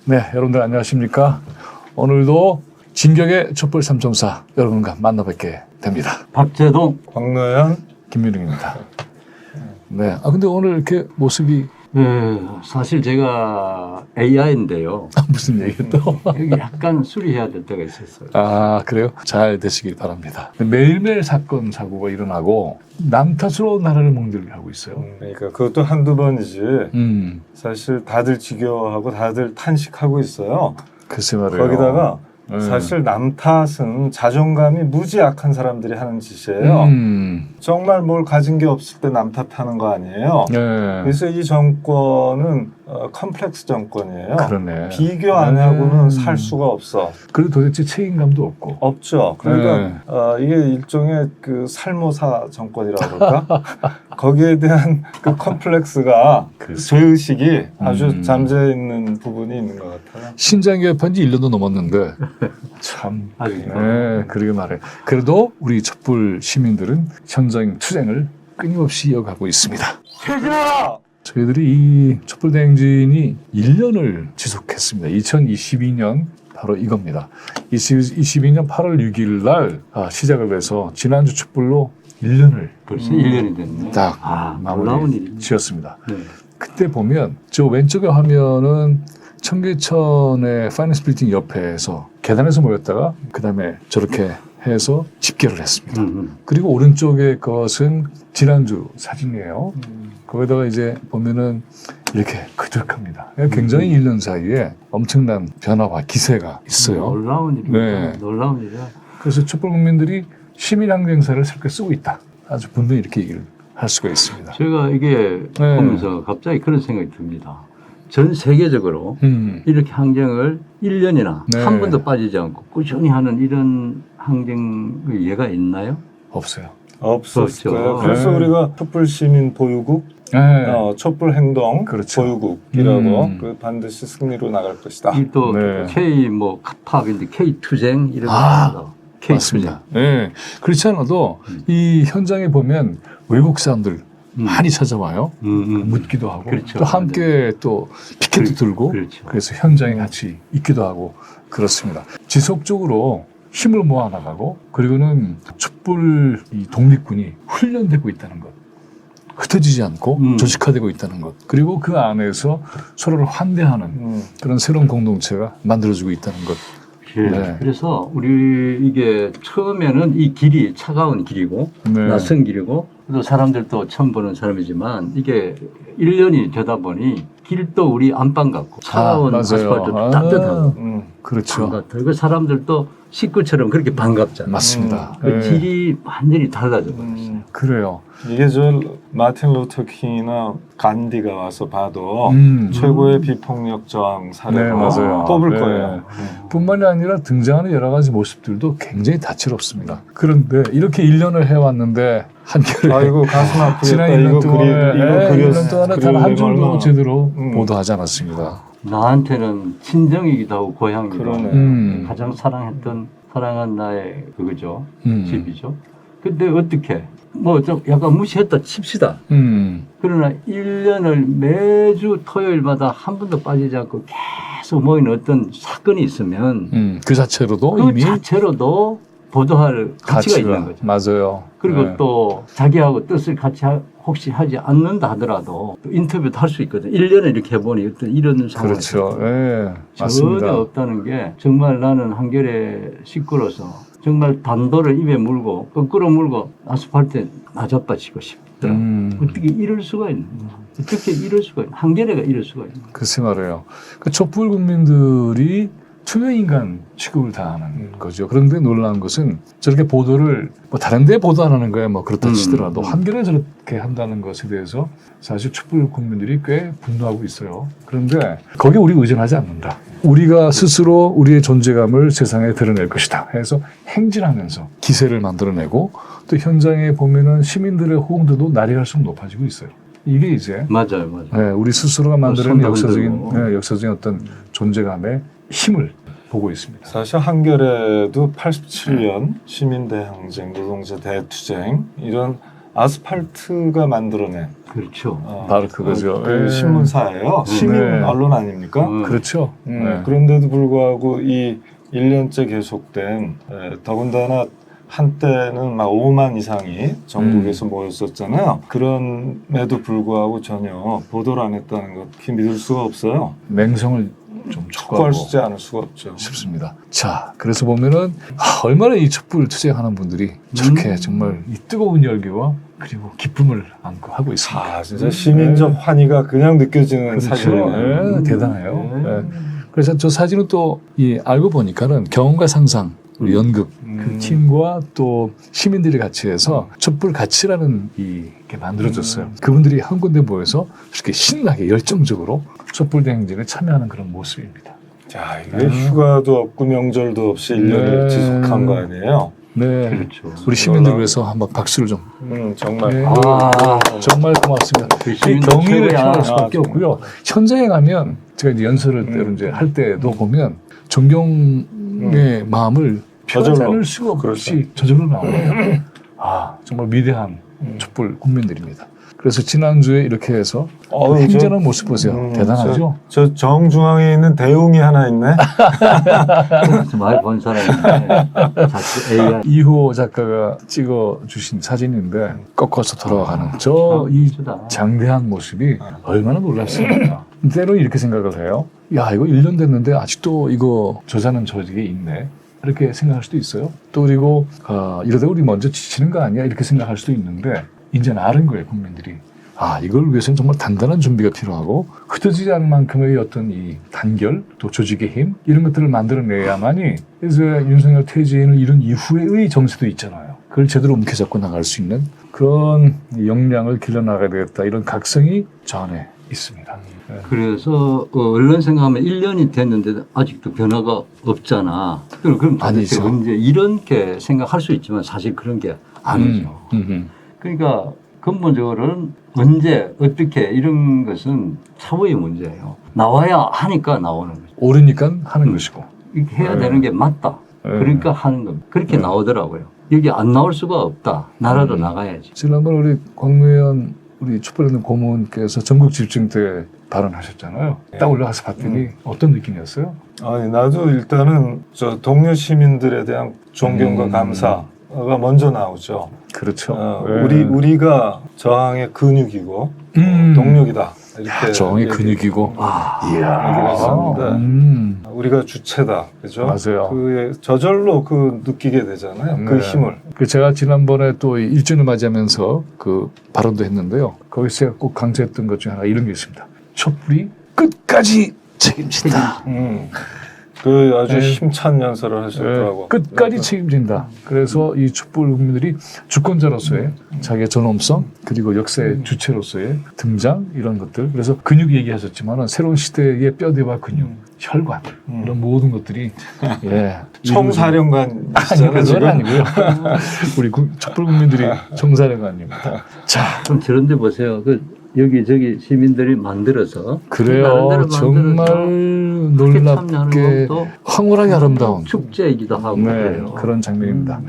네, 여러분들 안녕하십니까? 오늘도 진격의 촛불 3.4 여러분과 만나뵙게 됩니다. 박재동, 광노현, 김민웅입니다. 네, 근데 오늘 이렇게 모습이 사실 제가 AI인데요. 무슨 얘기 또? 여기 약간 수리해야 될 때가 있었어요. 아, 그래요? 잘 되시길 바랍니다. 매일매일 사건, 사고가 일어나고 남 탓으로 나라를 멍들게 있어요. 그러니까 그것도 한두 번이지. 음, 사실 다들 지겨워하고 다들 탄식하고 있어요. 글쎄 말이에요. 거기다가 네. 사실 남 탓은 자존감이 무지 약한 사람들이 하는 짓이에요. 정말 뭘 가진 게 없을 때 남 탓하는 거 아니에요. 네. 그래서 이 정권은 컴플렉스 정권이에요. 그러네. 비교 안 하고는 살 수가 없어. 그리고 도대체 책임감도 없고. 없죠. 그러니까 이게 일종의 그 살모사 정권이라고 그럴까? 거기에 대한 그 컴플렉스가 죄의식이 아주 잠재 있는 부분이 있는 것 같아요. 신장 개업한 지 1년도 넘었는데 참 그러게 말해. 그래도 우리 촛불 시민들은 현장 투쟁을 끊임없이 이어가고 있습니다. 퇴진하라! 저희들이 이 촛불 대행진이 1년을 지속했습니다. 2022년 바로 이겁니다. 2022년 8월 6일 날 시작을 해서 지난주 촛불로 1년을 벌써 1년이 됐네. 딱 놀라운 마무리 일입니다. 지었습니다. 네. 그때 보면 저 왼쪽에 화면은 청계천의 파이낸스 빌딩 옆에서 계단에서 모였다가 그 다음에 저렇게 해서 집결을 했습니다. 그리고 오른쪽에 것은 지난주 사진이에요. 거기다가 이제 보면은 이렇게 그득합니다. 굉장히 1년 사이에 엄청난 변화와 기세가 있어요. 놀라운 일입니다. 네. 놀라운 일이야. 그래서 촛불 국민들이 시민항쟁사를 새롭게 쓰고 있다. 아주 분명히 이렇게 얘기를 할 수가 있습니다. 제가 이게 보면서 갑자기 그런 생각이 듭니다. 전 세계적으로 이렇게 항쟁을 1년이나 한 번도 빠지지 않고 꾸준히 하는 이런 항쟁의 예가 있나요? 없어요. 없었을 거예요. 그렇죠. 그래서 우리가 촛불 시민 보유국, 촛불 행동 그렇죠. 보유국이라고 그 반드시 승리로 나갈 것이다. 또 K 뭐 카팝인데 K 투쟁 이런 거 K 맞습니다. 네. 그렇지 않아도 이 현장에 보면 외국 사람들 많이 찾아와요. 묻기도 하고 그렇죠. 또 함께 또 피켓도 들고 그렇죠. 그래서 현장에 같이 있기도 하고 그렇습니다. 지속적으로 힘을 모아나가고 그리고는 촛불 이 독립군이 훈련되고 있다는 것. 흩어지지 않고 조직화되고 있다는 것. 그리고 그 안에서 서로를 환대하는 그런 새로운 공동체가 만들어지고 있다는 것. 네. 그래서 우리 이게 처음에는 이 길이 차가운 길이고 낯선 길이고 또 사람들도 처음 보는 사람이지만 이게 1년이 되다 보니 길도 우리 안방 같고 차가운 아스팔트도 따뜻하고 그렇죠. 반갑고 사람들도 식구처럼 그렇게 반갑잖아요. 맞습니다. 그 길이 완전히 달라져 버렸어요. 그래요. 이게 저 마틴 루터 킹이나 간디가 와서 봐도 최고의 비폭력 저항 사례로 맞아요. 뽑을 거예요. 뿐만이 아니라 등장하는 여러 가지 모습들도 굉장히 다채롭습니다. 그런데 이렇게 1년을 해왔는데 한겨레 아이고 가슴 아프겠다. 지난 1년 동안에 1년 동안에 단 한 줄도 제대로 보도하지 않았습니다. 나한테는 친정이기도 하고 고향이기도 하고 그러네. 가장 사랑한 나의 그거죠. 집이죠. 근데 어떻게 뭐 좀 약간 무시했다 칩시다. 그러나 1년을 매주 토요일마다 한 번도 빠지지 않고 계속 모이는 어떤 사건이 있으면 그 자체로도 그 이미 자체로도 보도할 가치가 있는 거죠. 맞아요. 그리고 또 자기하고 뜻을 같이 혹시 하지 않는다 하더라도 또 인터뷰도 할 수 있거든요. 1년에 이렇게 해보니 어떤 이런 상황에서 그렇죠. 전혀 없다는 게 정말 나는 한겨레 식구로서 정말 단도를 입에 물고 거꾸로 물고 아스팔트에 나자빠지고 싶더라. 어떻게 이럴 수가 있는 거야. 어떻게 이럴 수가 있는 한겨레가 이럴 수가 있는 거야. 글쎄 말이에요. 그 촛불 국민들이 투명인간 취급을 다하는 거죠. 그런데 놀라운 것은 저렇게 보도를 뭐 다른 데 보도 안 하는 거야 뭐 그렇다 치더라도 한겨레 저렇게 한다는 것에 대해서 사실 촛불 국민들이 꽤 분노하고 있어요. 그런데 거기에 우리 의존하지 않는다. 우리가 스스로 우리의 존재감을 세상에 드러낼 것이다 해서 행진하면서 기세를 만들어내고 또 현장에 보면은 시민들의 호응도도 날이 갈수록 높아지고 있어요. 이게 이제 맞아요. 네, 우리 스스로가 만드는 역사적인 어떤 존재감의 힘을 보고 있습니다. 사실 한겨레도 87년 시민대항쟁, 노동자 대투쟁 이런 아스팔트가 만들어낸 그렇죠. 바로 그거죠. 그 예. 신문사예요. 시민 네. 언론 아닙니까? 그렇죠. 네. 그런데도 불구하고 이 1년째 계속된 더군다나 한때는 막 5만 이상이 전국에서 모였었잖아요. 그럼에도 불구하고 전혀 보도를 안 했다는 것 믿을 수가 없어요. 맹성을 좀 촉구할 촉구하고 수 않을 수가 없죠. 싶습니다. 자, 그래서 보면은 얼마나 이 촛불 투쟁하는 분들이 저렇게 정말 이 뜨거운 열기와 그리고 기쁨을 안고 하고 있습니다. 아, 진짜 시민적 환희가 그냥 느껴지는 그렇죠. 사진이네요. 네, 대단해요. 네. 그래서 저 사진은 또 알고 보니까는 경험과 상상, 우리 연극 그 팀과 또 시민들이 같이 해서 촛불 같이라는 이게 만들어졌어요. 그분들이 한 군데 모여서 이렇게 신나게 열정적으로 촛불 대행진에 참여하는 그런 모습입니다. 자, 이게 휴가도 없고 명절도 없이 1년을 네. 지속한 거 아니에요? 네, 그렇죠. 우리 시민들 위해서 한번 박수를 좀. 정말. 네. 아, 정말 고맙습니다. 그 이 시민들 경의를 최고야. 표할 수밖에 아, 없고요. 현장에 가면 제가 이제 연설을 때로 이제 할 때도 보면 존경의 마음을 표현하지 저절로. 않을 수가 없이 그렇죠. 저절로 나오네요. 아, 정말 위대한 촛불 국민들입니다. 그래서 지난주에 이렇게 해서 행전한 모습 보세요. 대단하죠? 저 정중앙에 있는 대웅이 하나 있네. 많이 본 사람인데 자꾸 AI 2호 작가가 찍어주신 사진인데 꺾어서 돌아가는 저 이 장대한 모습이 얼마나 놀랍습니까? 때로는 이렇게 생각을 해요. 야, 이거 1년 됐는데 아직도 이거 저자는 저에게 있네. 이렇게 생각할 수도 있어요. 또 그리고 이러다 우리 먼저 지치는 거 아니야? 이렇게 생각할 수도 있는데 이제는 아는 거예요, 국민들이. 아, 이걸 위해서는 정말 단단한 준비가 필요하고 흩어지지 않을 만큼의 어떤 이 단결, 또 조직의 힘 이런 것들을 만들어내야만이 그래서 윤석열 퇴진을 이룬 이후의 정세도 있잖아요. 그걸 제대로 움켜잡고 나갈 수 있는 그런 역량을 길러나가야 되겠다. 이런 각성이 저 안에 있습니다. 네. 그래서 언론 생각하면 1년이 됐는데 아직도 변화가 없잖아. 그럼 도대체 아니죠. 언제 이렇게 생각할 수 있지만 사실 그런 게 아니죠. 그러니까 근본적으로는 언제 어떻게 이런 것은 차후의 문제예요. 나와야 하니까 나오는 거죠. 오르니까 하는 것이고. 이렇게 해야 네. 되는 게 맞다. 네. 그러니까 하는 겁니다. 그렇게 나오더라고요. 여기 안 나올 수가 없다. 나라도 나가야지. 지난번 우리 광무현 우리 촛불했는 고문께서 전국 집중 때 발언하셨잖아요. 딱 올라가서 봤더니 어떤 느낌이었어요? 아니, 나도 일단은 저 동료 시민들에 대한 존경과 감사가 먼저 나오죠. 그렇죠. 우리가 저항의 근육이고 동력이다. 이렇게 저항의 근육이고. 얘기가 있었는데 우리가 주체다. 그죠? 맞아요. 그에 저절로 느끼게 되잖아요. 그 네. 힘을. 제가 지난번에 또 1주년을 맞이하면서 그 발언도 했는데요. 거기서 제가 꼭 강조했던 것 중에 하나가 이런 게 있습니다. 촛불이 끝까지 책임진다. 그 아주 네. 힘찬 연설을 하셨더라고. 끝까지 책임진다. 그래서 이 촛불 국민들이 주권자로서의 자기의 존엄성 그리고 역사의 주체로서의 등장 이런 것들. 그래서 근육 얘기하셨지만 새로운 시대의 뼈대와 근육, 혈관 이런 모든 것들이 총사령관이시잖아요. 그건 아니고요. 우리 촛불 국민들이 총사령관입니다. 자, 그럼 저런데 보세요. 여기저기 시민들이 만들어서 그래요. 나름대로 정말 그렇게 참여하는 놀랍게 것도 황홀하게 아름다운 축제이기도 하고 네, 그래요. 그런 장면입니다.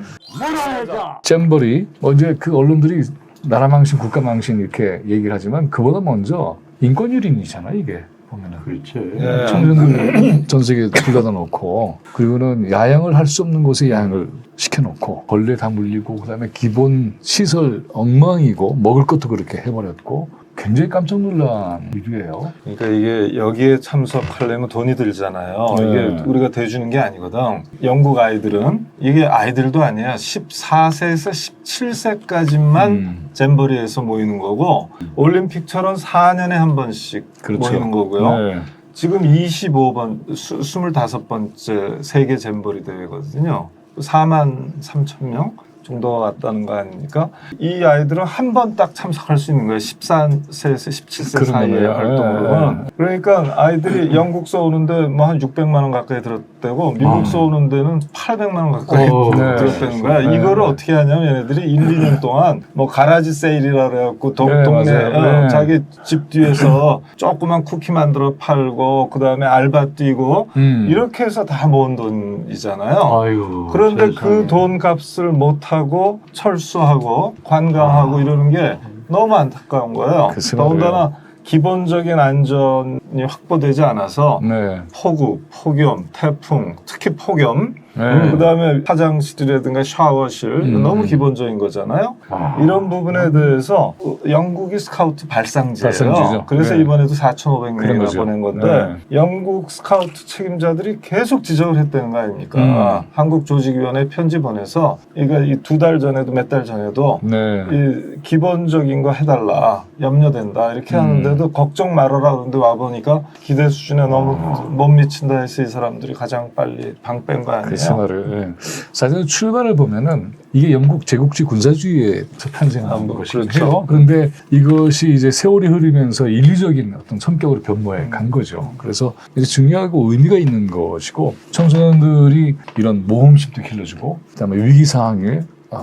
잼버리 이제 그 언론들이 나라망신, 국가망신 이렇게 얘기를 하지만 그보다 먼저 인권유린이잖아요, 이게 보면은. 그렇죠. 예. 청소년들 전 세계에 불러다 놓고 그리고는 야영을 할 수 없는 곳에 야영을 시켜놓고 벌레 다 물리고 그다음에 기본 시설 엉망이고 먹을 것도 그렇게 해버렸고 굉장히 깜짝 놀란 일이에요. 그러니까 이게 여기에 참석하려면 돈이 들잖아요. 네. 이게 우리가 대주는 게 아니거든. 영국 아이들은 이게 아이들도 아니야. 14세에서 17세까지만 잼버리에서 모이는 거고 올림픽처럼 4년에 한 번씩 그렇죠. 모이는 거고요. 네. 지금 25번, 25번째 세계 잼버리 대회거든요. 43,000명 정도가 왔다는 거 아닙니까? 이 아이들은 한 번 딱 참석할 수 있는 거예요. 14세에서 17세 사이의 거예요. 활동으로는. 그러니까 아이들이 영국서 오는데 뭐 한 600만 원 가까이 들었대고 미국서 오는 데는 800만 원 가까이 네. 들었다는 거야. 네. 이거를 어떻게 하냐면 얘네들이 1, 2년 동안 뭐 가라지 세일이라 그래갖고 네, 동네 맞아요. 네. 자기 집 뒤에서 조그만 쿠키 만들어 팔고 그다음에 알바 뛰고 이렇게 해서 다 모은 돈이잖아요. 아이고. 그런데 세상에. 그 돈 값을 못 하고 철수하고 관광하고 이러는 게 너무 안타까운 거예요. 글쎄 더군다나 기본적인 안전이 확보되지 않아서 네. 폭우, 폭염, 태풍, 특히 폭염, 네. 그다음에 화장실이라든가 샤워실 너무 기본적인 거잖아요. 아. 이런 부분에 대해서 영국이 스카우트 발상지예요. 발상지죠. 그래서 네. 이번에도 그런 4,500명이나 거죠. 보낸 건데 네. 영국 스카우트 책임자들이 계속 지적을 했다는 거 아닙니까? 한국 조직위원회 편지 보내서 이거 이 2달 전에도 몇 달 전에도 네. 이 기본적인 거 해달라, 염려된다 이렇게 하는데도 걱정 말아라. 그런데 와 보니까 기대 수준에 너무 못 미친다 해서 이 사람들이 가장 빨리 방 뺀 거 아니에요? 글쎄 말이에요. 예. 사실 출발을 보면은 이게 영국 제국주의 군사주의에서 탄생한 것이죠. 그렇죠. 그런데 이것이 이제 세월이 흐르면서 인류적인 어떤 성격으로 변모해 간 거죠. 그래서 이제 중요하고 의미가 있는 것이고 청소년들이 이런 모험심도 길러주고 그다음에 위기 상황에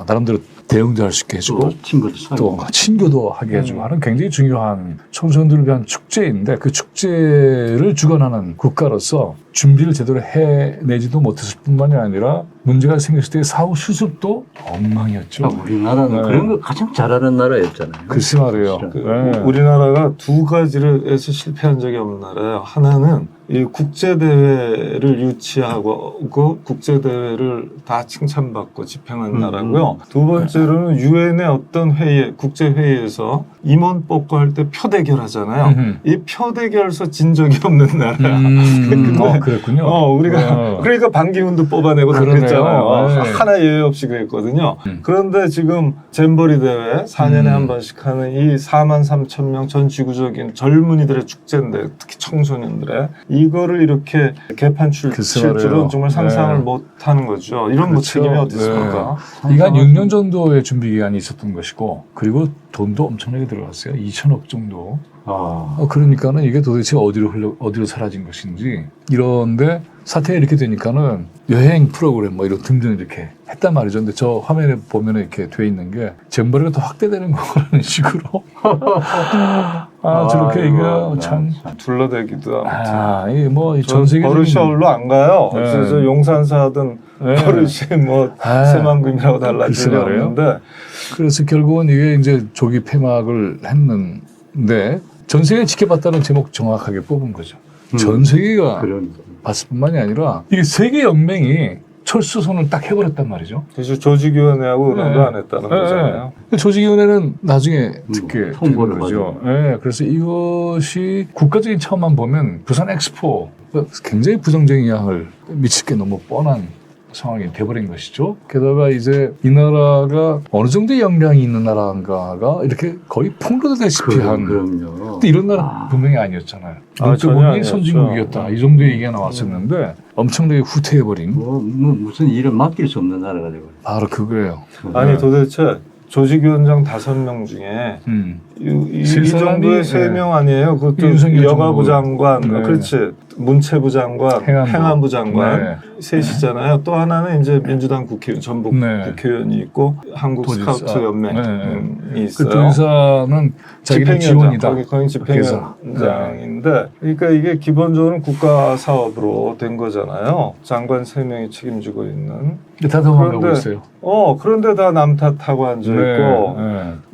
나름대로 대응도 할 수 있게 해주고 또 친구도 사귀고. 또 친교도 하게 해주고 하는 굉장히 중요한 청소년들을 위한 축제인데 그 축제를 주관하는 국가로서 준비를 제대로 해내지도 못했을 뿐만이 아니라 문제가 생겼을 때 사후 수습도 엉망이었죠. 우리나라는 네. 그런 거 가장 잘하는 나라였잖아요. 글쎄 말이에요. 그렇죠. 네. 우리나라가 두 가지를 해서 실패한 적이 없는 나라예요. 하나는 이 국제 대회를 유치하고 그 국제 대회를 다 칭찬받고 집행한 나라고요. 두 번째로는 유엔의 어떤 회의, 국제 회의에서 임원 뽑고 할 때 표대결 하잖아요. 이 표대결에서 진 적이 없는 나라야. 그랬군요. 우리가 그러니까 반기문도 뽑아내고 그러네요. 그랬잖아요. 네. 하나 예외 없이 그랬거든요. 그런데 지금 잼버리 대회 4년에 한 번씩 하는 이 43,000명 전 지구적인 젊은이들의 축제인데 특히 청소년들의 이거를 이렇게 개판칠 글쎄 줄은 말이에요. 정말 상상을 네. 못하는 거죠. 이런 그렇죠. 무책임이 어디 있습니까? 이게 한 6년 정도의 준비 기간이 있었던 것이고 그리고 돈도 엄청나게 들어갔어요. 2천억 정도. 그러니까는 이게 도대체 어디로 사라진 것인지 이런데 사태가 이렇게 되니까는 여행 프로그램 뭐 이런 등등 이렇게 했단 말이죠. 근데 저 화면에 보면 이렇게 돼 있는 게 잼버리가 더 확대되는 거라는 식으로 저렇게 이거 참 둘러대기도 아무튼. 이게 뭐 전 세계적인 버릇이얼로 안 가요. 네. 그래서 용산사 하던 네. 버릇이 뭐 새만금이라고 달라지는데 그래서 결국은 이게 이제 조기 폐막을 했는데 전 세계 지켜봤다는 제목 정확하게 뽑은 거죠. 전 세계가 봤을 뿐만이 아니라 이게 세계 연맹이 철수선을 딱 해버렸단 말이죠. 그래서 조직위원회하고 의논도 안 했다는 거잖아요. 조직위원회는 나중에 듣게 통보를 되는 거죠. 그래서 이것이 국가적인 차원만 보면 부산 엑스포 굉장히 부정적인 영향을 미칠 게 너무 뻔한 상황이 돼버린 것이죠. 게다가 이제 이 나라가 어느 정도의 역량이 있는 나라인가가 이렇게 거의 폭로되다시피 한. 그럼요. 근데 이런 나라 분명히 아니었잖아요. 전혀 전혀 아니었죠. 선진국이었다. 이 정도의 얘기가 나왔었는데 엄청나게 후퇴해버린 무슨 일을 맡길 수 없는 나라가 되고. 바로 그거예요. 아니 도대체 조직위원장 5명 중에 이 정도의 3명 아니에요? 그것도 윤석열 여가부 정부. 장관, 네. 그렇지. 문체부 장관, 행안부 장관 셋이잖아요. 또 하나는 이제 민주당 국회의원, 전북 국회의원이 있고 한국 스카우트 연맹이 있어요. 그 도지사는 자기는 지원이다. 거기 집행위원장인데, 그러니까 이게 기본적으로 국가 사업으로 된 거잖아요. 장관 3명이 책임지고 있는. 다 도망가고 있어요. 그런데 다 남 탓하고 앉아 있고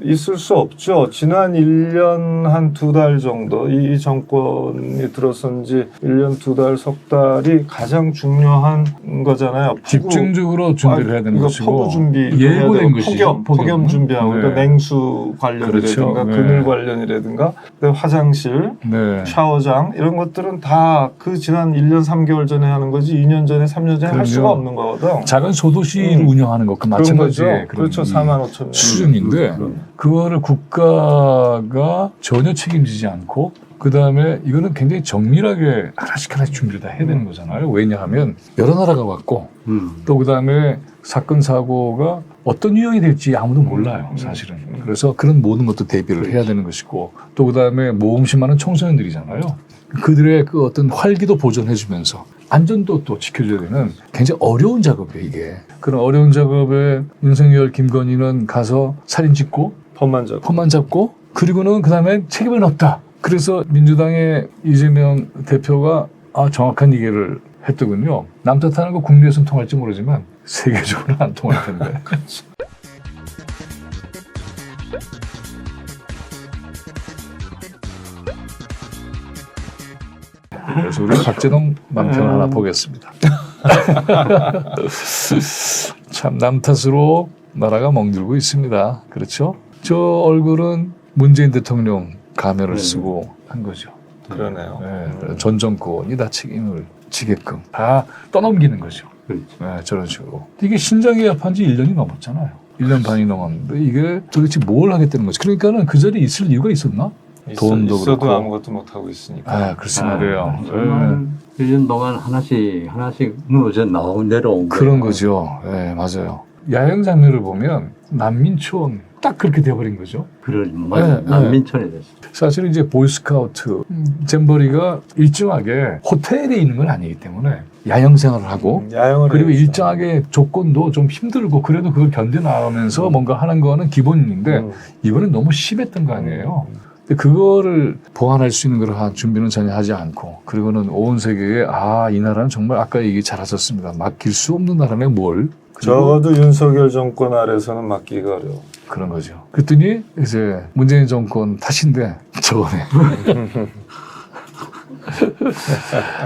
있을 수 없죠. 지난 1년 한 2달 정도 이 정권이 들어선 지 1년 2달 석 달이 가장 중요한 거잖아요. 집중적으로 준비를 해야 되는 것이고 폭우 준비 예고된 것이죠. 폭염 준비하고 그러니까 냉수 관련이라든가 그늘 관련이라든가 화장실, 샤워장 이런 것들은 다 그 지난 1년 3개월 전에 하는 거지 2년 전에 3년 전에 할 수가 없는 거거든. 작은 소도시를 운영하는 것과 마찬가지의 그렇죠. 45,000명 수준인데 그거를 국가가 전혀 책임지지 않고 그다음에 이거는 굉장히 정밀하게 하나씩 준비를 다 해야 되는 거잖아요. 왜냐하면 여러 나라가 왔고 또 그다음에 사건 사고가 어떤 유형이 될지 아무도 몰라요. 사실은. 그래서 그런 모든 것도 대비를 해야 되는 것이고 또 그다음에 모험심 많은 청소년들이잖아요. 그들의 그 어떤 활기도 보존해주면서 안전도 또 지켜줘야 되는 굉장히 어려운 작업이에요, 이게. 그런 어려운 작업에 윤석열, 김건희는 가서 사진 찍고 폰만 잡고 그리고는 그다음에 책임은 없다. 그래서 민주당의 이재명 대표가 정확한 얘기를 했더군요. 남 탓하는 거 국내에서는 통할지 모르지만 세계적으로는 안 통할 텐데. 그래서 우리 박재동 남편 하나 보겠습니다. 참 남 탓으로 나라가 멍들고 있습니다. 그렇죠? 저 얼굴은 문재인 대통령 가면을 쓰고 한 거죠. 그러네요. 네, 전 정권이 다 책임을 지게끔 다 떠넘기는 거죠. 그렇죠. 네, 저런 식으로. 이게 신장계약한 지 1년이 넘었잖아요. 1년 반이 넘었는데 이게 도대체 뭘 하겠다는 거지. 그러니까는 그 자리에 있을 이유가 있었나? 돈도 있어도 그렇고. 아무것도 못 하고 있으니까. 아, 글쎄 말이에요. 정말 1년 동안 하나씩 무너져 내려온 그런 거죠. 네, 맞아요. 야영 장면을 보면 난민촌 딱 그렇게 돼버린 거죠. 그런 네, 난민촌이 됐어요. 사실은 이제 보이스카우트 잼버리가 일정하게 호텔에 있는 건 아니기 때문에 야영 생활을 하고 야영을 그리고 해야죠. 일정하게 조건도 좀 힘들고 그래도 그걸 견뎌나가면서 뭔가 하는 거는 기본인데 이번엔 너무 심했던 거 아니에요. 근데 그거를 보완할 수 있는 그러한 준비는 전혀 하지 않고 그리고는 온 세계에 이 나라는 정말 아까 얘기 잘하셨습니다. 맡길 수 없는 나라네 뭘. 그리고 적어도 윤석열 정권 아래서는 맡기기가 어려워. 그런 거죠. 그랬더니 이제 문재인 정권 탓인데 저번에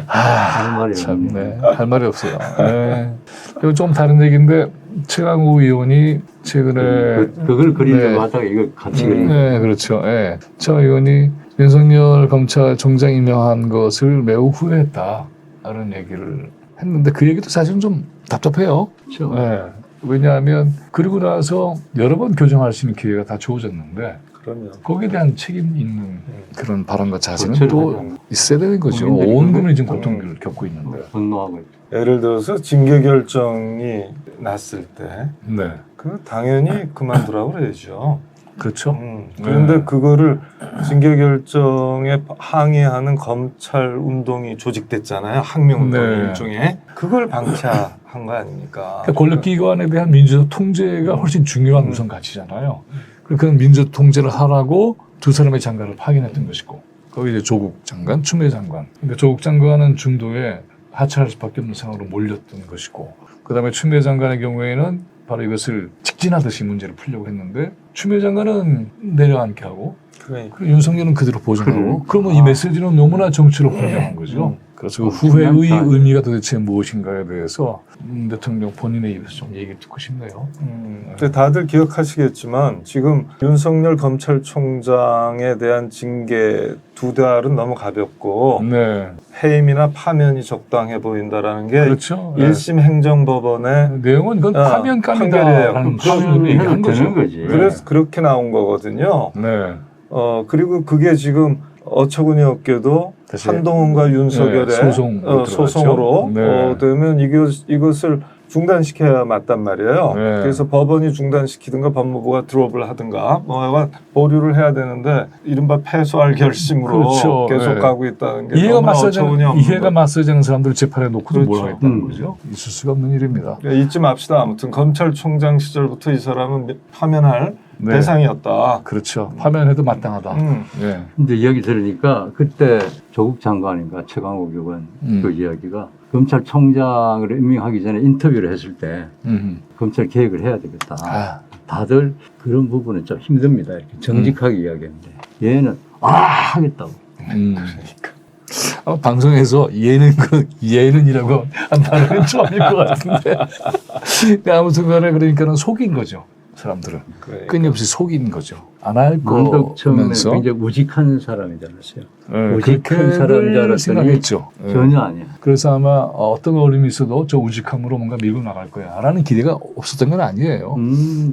할 말이 참네 할 말이 없어요. 네. 그리고 좀 다른 얘기인데 최강욱 의원이 최근에 그걸 그리려고 네. 하다가 이거 같이 그린 네 그렇죠. 네. 최 의원이 윤석열 검찰총장 임명한 것을 매우 후회했다라는 얘기를 했는데 그 얘기도 사실은 좀 답답해요. 거죠. 네. 왜냐하면 그리고 나서 여러 번 교정할 수 있는 기회가 다 주어졌는데 그럼요. 거기에 대한 책임 있는 그런 발언과 자세는 고쳐를 또 하지 않는 있어야 되는 거죠. 국민들이 온 국민이 지금 그걸- 고통을 겪고 있는데. 분노하고 있죠. 예를 들어서 징계 결정이 났을 때 네, 그 당연히 그만두라고 그래야죠. 그렇죠. 그런데 네. 그거를 징계 결정에 항의하는 검찰 운동이 조직됐잖아요. 학명운동 네. 일종의. 그걸 방치한 거 아닙니까? 그러니까 권력기관에 대한 민주적 통제가 훨씬 중요한 우선 가치잖아요. 그런 민주적 통제를 하라고 두 사람의 장관을 파견했던 것이고 거기 이제 조국 장관, 추미애 장관. 그러니까 조국 장관은 중도에 하차할 수밖에 없는 상황으로 몰렸던 것이고 그다음에 추미애 장관의 경우에는 바로 이것을 직진하듯이 문제를 풀려고 했는데 추미애 장관은 내려앉게 하고 그러니까. 그리고 윤석열은 그대로 보존하고 그러면 이 메시지는 너무나 정치로 분명한 거죠. 그래서 그 후회의 의미가 도대체 무엇인가에 대해서 대통령 본인의 입에서 좀 얘기 듣고 싶네요. 근데 다들 기억하시겠지만 지금 윤석열 검찰총장에 대한 징계 2달은 너무 가볍고 네, 해임이나 파면이 적당해 보인다라는 게 그렇죠. 1심 행정법원의 내용은 그건 파면감이다라는 판결이에요. 수준으로 얘기한 거죠. 되는 거지. 네. 그래서 그렇게 나온 거거든요. 네, 그리고 그게 지금 어처구니 없게도 다시 한동훈과 윤석열의 네, 소송으로 소송으로 들어갔죠. 네. 되면 이것을 중단시켜야 맞단 말이에요. 네. 그래서 법원이 중단시키든가 법무부가 드롭을 하든가 뭐가 보류를 해야 되는데 이른바 패소할 결심으로 그렇죠. 계속 네. 가고 있다는 게 이해가 너무나 어처구니 없는 이해가 맞서자는 사람들 재판에 놓고도 뭘 그렇죠. 하겠다는 거죠. 있을 수가 없는 일입니다. 잊지 맙시다. 아무튼 검찰총장 시절부터 이 사람은 파면할 네. 대상이었다. 그렇죠. 파면해도 마땅하다. 네. 근데 이야기 들으니까 그때 조국 장관인가 최강욱 의원 그 이야기가 검찰총장을 임명하기 전에 인터뷰를 했을 때 검찰 개혁을 해야 되겠다. 아. 다들 그런 부분은 좀 힘듭니다. 이렇게 정직하게 이야기했는데 얘는 하겠다고. 방송에서 예는이라고 한 단어는 처음일 것 같은데. 근데 아무튼간에 그러니까는 속인 거죠. 사람들은 그러니까. 끊임없이 속인 거죠. 안 할 문득 처음에 거면서 굉장히 우직한 사람이지 않았어요. 우직한 그렇게들 사람인 줄 알았더니 생각했죠. 네. 전혀 아니야. 그래서 아마 어떤 어려움이 있어도 저 우직함으로 뭔가 밀고 나갈 거야 라는 기대가 없었던 건 아니에요.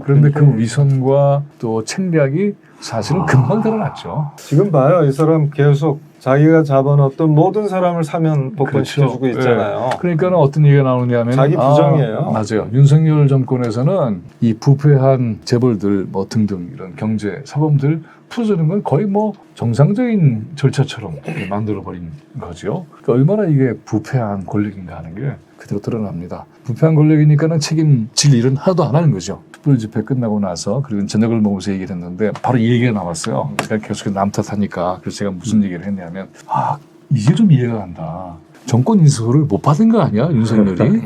그런데 그 위선과 또 책략이 사실은 금방 드러났죠. 지금 봐요. 이 사람 계속 자기가 잡아놓던 모든 사람을 사면 복권시켜주고 그렇죠. 있잖아요. 그러니까 어떤 얘기가 나오냐면 자기 부정이에요. 맞아요. 윤석열 정권에서는 이 부패한 재벌들 뭐 등등 이런 경제 사범들 풀어주는 건 거의 뭐 정상적인 절차처럼 만들어버린 거죠. 그러니까 얼마나 이게 부패한 권력인가 하는 게 그대로 드러납니다. 부패한 권력이니까는 책임질 일은 하나도 안 하는 거죠. 촛불 집회 끝나고 나서 그리고 저녁을 먹으면서 얘기를 했는데 바로 이 얘기가 나왔어요. 제가 계속 남 탓하니까 그래서 제가 무슨 얘기를 했냐면 이제 좀 이해가 간다. 정권 인수를 못 받은 거 아니야 윤석열이?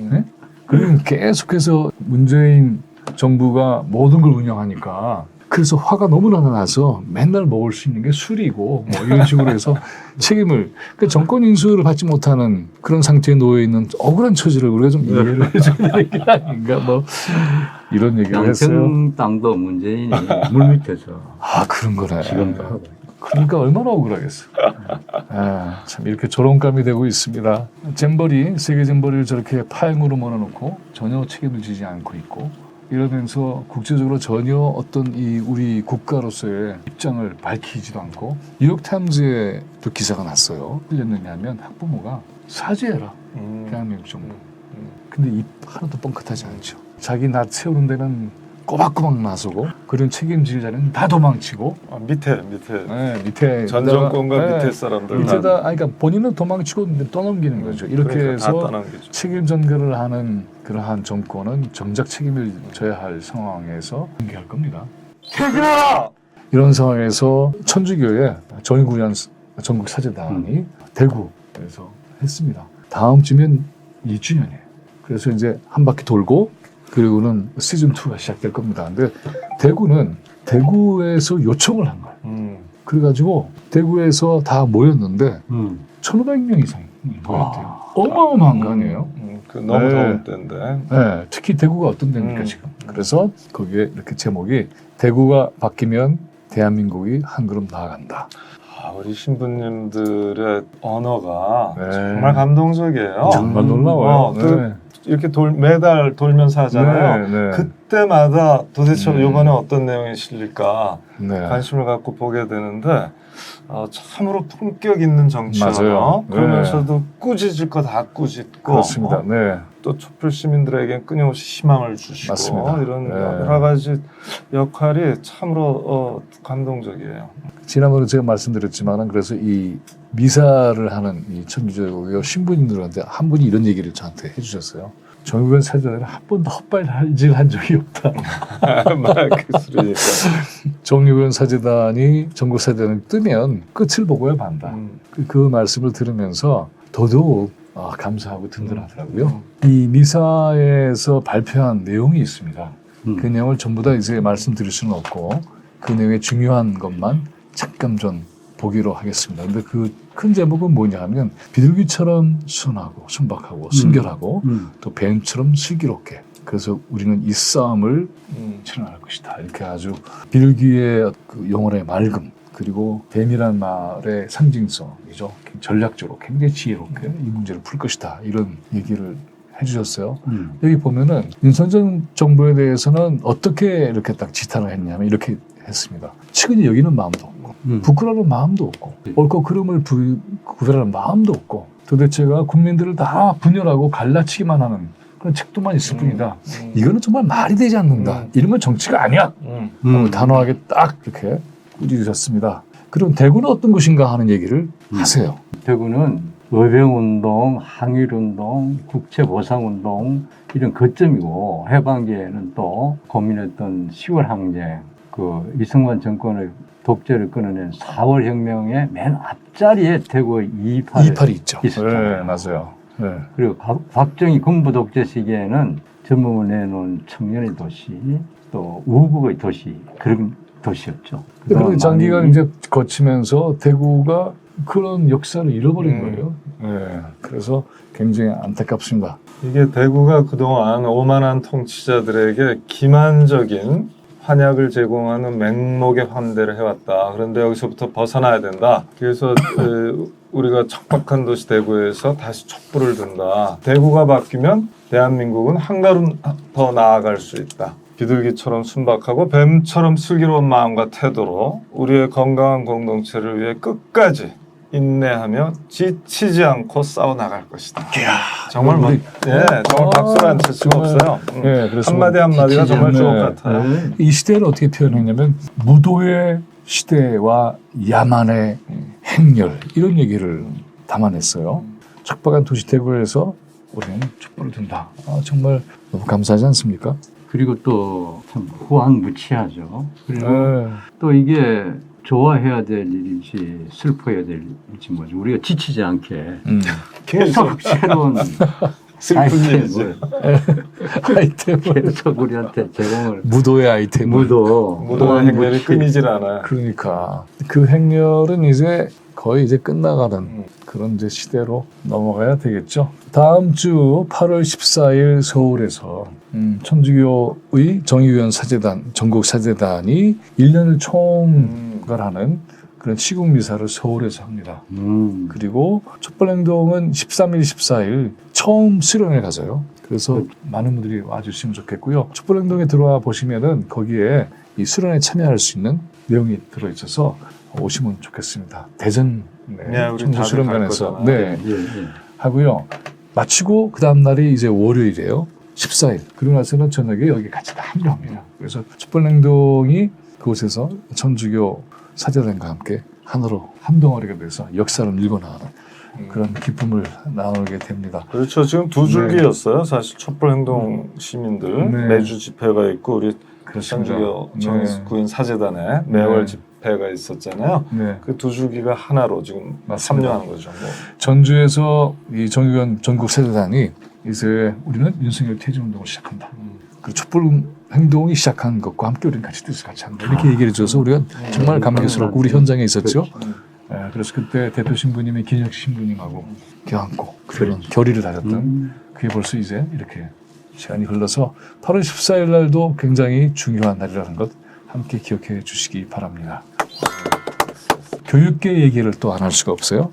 네? 그리고 계속해서 문재인 정부가 모든 걸 운영하니까 그래서 화가 너무나 나서 맨날 먹을 수 있는 게 술이고 뭐 이런 식으로 해서 책임을 그러니까 정권 인수를 받지 못하는 그런 상태에 놓여 있는 억울한 처지를 우리가 좀 이해를 해줘야 되는 게 아닌가 뭐 이런 얘기를 했어요. 양평 땅도 문재인이 물 밑에서 아 그런 거네. 지금도 하고 있고. 그러니까 얼마나 억울하겠어. 아, 참 이렇게 조롱감이 되고 있습니다. 잼버리 세계 잼버리를 저렇게 파행으로 몰아놓고 전혀 책임을 지지 않고 있고 이러면서 국제적으로 전혀 어떤 이 우리 국가로서의 입장을 밝히지도 않고 뉴욕타임즈에 또 기사가 났어요. 흘렸느냐면 학부모가 사죄해라 대한민국 정부. 근데 입 하나도 뻥끗하지 않죠. 자기 낯 세우는 데는 꼬박꼬박 나서고 그런 책임질 자는 다 도망치고 밑에 네, 밑에 전 정권과 네, 밑에 사람들 밑에다 아니, 그러니까 본인은 도망치고 떠넘기는 거죠. 이렇게 그러니까 다 해서 떠넘기죠. 책임 전가를 하는 그러한 정권은 정작 책임을 져야 할 상황에서 공개할 겁니다. 책임아! 이런 상황에서 천주교회 전구련 전국 사제단이 대구에서 했습니다. 다음 주면 2주년이에요. 그래서 이제 한 바퀴 돌고 그리고는 시즌 2가 시작될 겁니다. 근데 대구에서 요청을 한 거예요. 그래가지고 대구에서 다 모였는데 1,500명 이상이 모였대요. 어마어마한 거 아니에요? 그 너무 네. 더운 때인데. 네, 특히 대구가 어떤 데입니까 지금? 그래서 거기에 이렇게 제목이 대구가 바뀌면 대한민국이 한 걸음 나아간다. 아, 우리 신부님들의 언어가 네. 정말 감동적이에요. 정말 놀라워요. 네. 이렇게 매달 돌면서 하잖아요. 네, 네. 그때마다 도대체 이번에 어떤 내용이 실릴까 네. 관심을 갖고 보게 되는데 참으로 품격 있는 정치언어 맞아요. 네. 그러면서도 꾸짖을 거 다 꾸짖고 그렇습니다. 네. 또 촛불 시민들에게 끊임없이 희망을 주시고 맞습니다. 이런 네. 여러 가지 역할이 참으로 감동적이에요. 지난번에 제가 말씀드렸지만은 그래서 이 미사를 하는 이 천주교 신부님들한테 한 분이 이런 얘기를 저한테 해주셨어요. 정유관 사제단은 한 번도 헛발질한 적이 없다. 그 소리니까. 정유관 사제단이 전국 사제단이 뜨면 끝을 보고야 만다. 그 말씀을 들으면서 더더욱 감사하고 든든하더라고요. 이 미사에서 발표한 내용이 있습니다. 그 내용을 전부 다 이제 말씀드릴 수는 없고 그 내용의 중요한 것만 잠깐 좀 보기로 하겠습니다. 근데 그 큰 제목은 뭐냐 하면 비둘기처럼 순하고 순박하고 순결하고 또 뱀처럼 슬기롭게 그래서 우리는 이 싸움을 치러나갈 것이다. 이렇게 아주 비둘기의 그 영혼의 맑음 그리고 뱀이란 말의 상징성이죠. 전략적으로 굉장히 지혜롭게 이 문제를 풀 것이다. 이런 얘기를 해주셨어요. 여기 보면은 윤석열 정부에 대해서는 어떻게 이렇게 딱 지탄을 했냐면 이렇게 했습니다. 측은히 여기는 마음도 없고 부끄러운 마음도 없고 옳고 그름을 구별하는 마음도 없고 도대체가 국민들을 다 분열하고 갈라치기만 하는 그런 책도만 있을 뿐이다. 이거는 정말 말이 되지 않는다. 이런 건 정치가 아니야. 단호하게 딱 이렇게 꾸짖으셨습니다. 그럼 대구는 어떤 곳인가 하는 얘기를 하세요. 대구는 의병운동, 항일운동, 국채보상운동 이런 거점이고 해방기에는 또 고민했던 10월 항쟁, 그 이승만 정권의 독재를 끊어낸 4월 혁명의 맨 앞자리에 대구의 2.28이 있죠. 있었잖아요. 네, 맞아요. 네. 그리고 박정희 군부 독재 시기에는 전범을 내놓은 청년의 도시, 또 우국의 도시 그런 도시였죠. 그런 장기간 이제 거치면서 대구가 그런 역사를 잃어버린 거예요. 네. 그래서 굉장히 안타깝습니다. 이게 대구가 그동안 오만한 통치자들에게 기만적인 환약을 제공하는 맹목의 환대를 해왔다. 그런데 여기서부터 벗어나야 된다. 그래서 우리가 척박한 도시 대구에서 다시 촛불을 든다. 대구가 바뀌면 대한민국은 한 걸음 더 나아갈 수 있다. 비둘기처럼 순박하고 뱀처럼 슬기로운 마음과 태도로 우리의 건강한 공동체를 위해 끝까지 인내하며 지치지 않고 싸워나갈 것이다. 이야, 정말 정말 박수를 안 칠 수가 없어요. 네, 그래서 한마디 한마디가 정말 주옥 같아요. 이 시대를 어떻게 표현했냐면 무도의 시대와 야만의 행렬 이런 얘기를 담아냈어요. 척박한 도시 대구에서 우리는 촛불을 든다. 정말 너무 감사하지 않습니까? 그리고 또 참 후한무치하죠. 그리고 네. 또 이게 좋아해야 될 일인지 슬퍼해야 될 일인지 뭐지 우리가 지치지 않게 계속 새로운 슬픈 일이지. 아이템을 계속 우리한테 제공을 무도의 아이템을 무도의 행렬이 끊이질 않아요. 그러니까 그 행렬은 이제 거의 이제 끝나가는 그런 이제 시대로 넘어가야 되겠죠. 다음 주 8월 14일 서울에서 천주교의 정의위원 사제단, 전국 사제단이 1년을 총괄하는 그런 시국 미사를 서울에서 합니다. 그리고 촛불행동은 13일, 14일 처음 수련회 가서요. 그래서 많은 분들이 와주시면 좋겠고요. 촛불행동에 들어와 보시면은 거기에 이 수련회에 참여할 수 있는 내용이 들어있어서 오시면 좋겠습니다. 대전 네, 우리 청주 다들 수련관에서 갈 거잖아요. 하고요. 마치고 그 다음 날이 이제 월요일이에요. 14일. 그러고 나서는 저녁에 여기 같이 다 합류합니다. 그래서 촛불행동이 그곳에서 천주교 사제단과 함께 하나로 한 덩어리가 돼서 역사를 읽어나가는 그런 기쁨을 나누게 됩니다. 그렇죠. 지금 두 줄기였어요. 사실 촛불행동 시민들 네. 매주 집회가 있고 우리 그렇습니다. 천주교 네. 정의구인 사제단에 매월 네. 집회가 있었잖아요. 네. 그 두 줄기가 하나로 지금 맞습니다. 합류하는 거죠. 뭐. 전주에서 이 정의원 전국 사제단이 이제 우리는 윤석열 퇴진 운동을 시작한다. 그 촛불 행동이 시작한 것과 함께 우리는 같이 뜻을 같이 한다. 이렇게 얘기를 해줘서 우리가 정말 감격스럽고 우리 현장에 있었죠. 그래서 그때 대표 신부님이 김혁 신부님하고 껴안고 그런 결의를 다졌던 그게 벌써 이제 이렇게 시간이 흘러서 8월 14일 날도 굉장히 중요한 날이라는 것 함께 기억해 주시기 바랍니다. 교육계 얘기를 또 안 할 수가 없어요.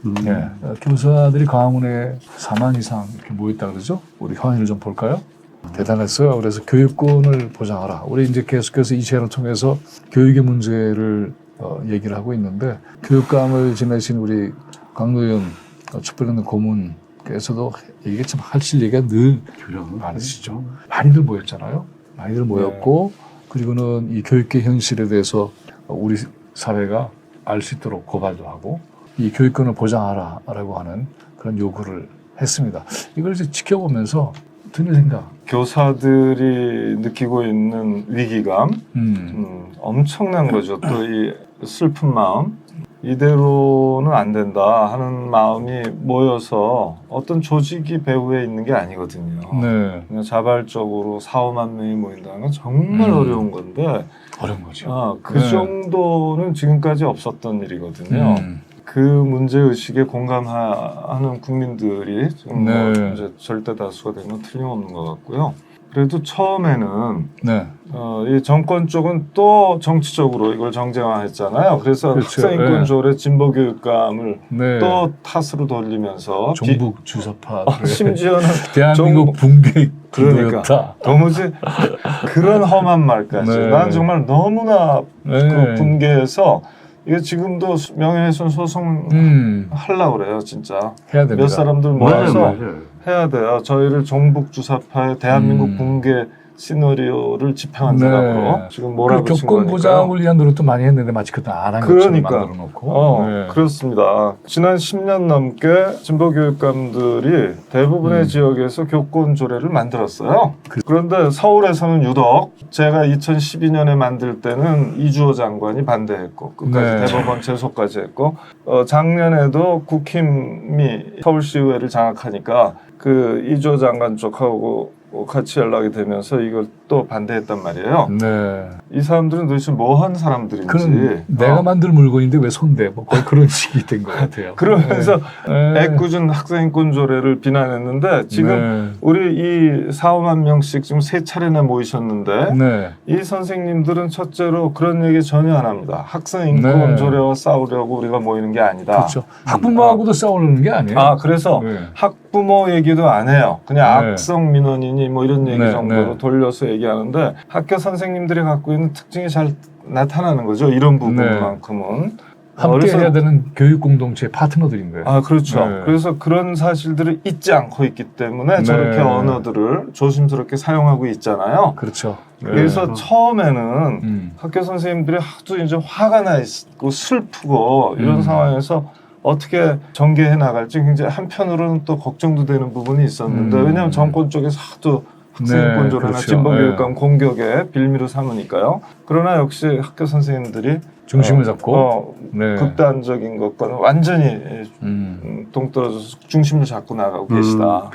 교사들이 광화문에 4만 이상 이렇게 모였다 그러죠. 우리 화면을 좀 볼까요? 대단했어요. 그래서 교육권을 보장하라. 우리 이제 계속해서 이 채널을 통해서 교육의 문제를 얘기를 하고 있는데 교육감을 지내신 우리 강노현 촛불행동 고문께서도 이게 참 하실 얘기가 늘 많으시죠. 많이들 모였잖아요. 많이들 모였고 그리고는 이 교육계 현실에 대해서 우리 사회가 알 수 있도록 고발도 하고 이 교육권을 보장하라라고 하는 그런 요구를 했습니다. 이걸 이제 지켜보면서 드는 생각. 교사들이 느끼고 있는 위기감, 엄청난 거죠. 또 이 슬픈 마음, 이대로는 안 된다 하는 마음이 모여서 어떤 조직이 배후에 있는 게 아니거든요. 네. 그냥 자발적으로 4, 5만 명이 모인다는 건 정말 어려운 건데 어려운 거죠. 그 정도는 지금까지 없었던 일이거든요. 그 문제의식에 공감하는 국민들이 지금 뭐 이제 절대 다수가 되면 틀림없는 것 같고요. 그래도 처음에는 이 정권 쪽은 또 정치적으로 이걸 정쟁화했잖아요. 그래서 학생인권조례 진보교육감을 또 탓으로 돌리면서 종북 주사파 심지어는 대한민국 붕괴 기도였다. 도무지 그런 험한 말까지 난 정말 너무나 그 분개해서 이게 지금도 명예훼손 소송 하려고 그래요. 진짜 해야 됩니다. 몇 사람들 모아서 해야 돼요. 저희를 종북 주사파의 대한민국 붕괴 시나리오를 집행한 사람으로 지금 몰아붙인 교권 보장을 위한 노력도 많이 했는데 마치 그때 안 한 것처럼 만들어 놓고. 그렇습니다. 지난 10년 넘게 진보교육감들이 대부분의 지역에서 교권 조례를 만들었어요. 그런데 서울에서는 유독 제가 2012년에 만들 때는 이주호 장관이 반대했고 끝까지 대법원 제소까지 했고 작년에도 국힘이 서울시의회를 장악하니까 그 이주호 장관 쪽하고 같이 연락이 되면서 이걸 또 반대했단 말이에요. 이 사람들은 도대체 뭐 한 사람들인지. 그럼 내가 만든 물건인데 왜 손대? 뭐 거의 그런 식이 된 것 같아요. 그러면서 애꿎은 학생인권 조례를 비난했는데 지금 우리 이 4, 5만 명씩 지금 3차례나 모이셨는데 이 선생님들은 첫째로 그런 얘기 전혀 안 합니다. 학생인권 조례와 싸우려고 우리가 모이는 게 아니다. 그렇죠. 학부모하고도 싸우는 게 아니에요. 그래서 학부모 얘기도 안 해요. 그냥 악성 민원이니 뭐 이런 얘기 정도로 돌려서 얘기하는데 학교 선생님들이 갖고 있는 특징이 잘 나타나는 거죠. 이런 부분만큼은. 함께 해야 되는 교육 공동체 파트너들인 거예요. 그렇죠. 그래서 그런 사실들을 잊지 않고 있기 때문에 저렇게 언어들을 조심스럽게 사용하고 있잖아요. 그렇죠. 그래서 처음에는 학교 선생님들이 하도 이제 화가 나 있고 슬프고 이런 상황에서 어떻게 전개해 나갈지 굉장히 한편으로는 또 걱정도 되는 부분이 있었는데 왜냐하면 정권 쪽에서 하도 학생인권조례나 진보교육감 공격에 빌미로 삼으니까요. 그러나 역시 학교 선생님들이 중심을 잡고 네. 극단적인 것과는 완전히 동떨어져서 중심을 잡고 나가고 계시다.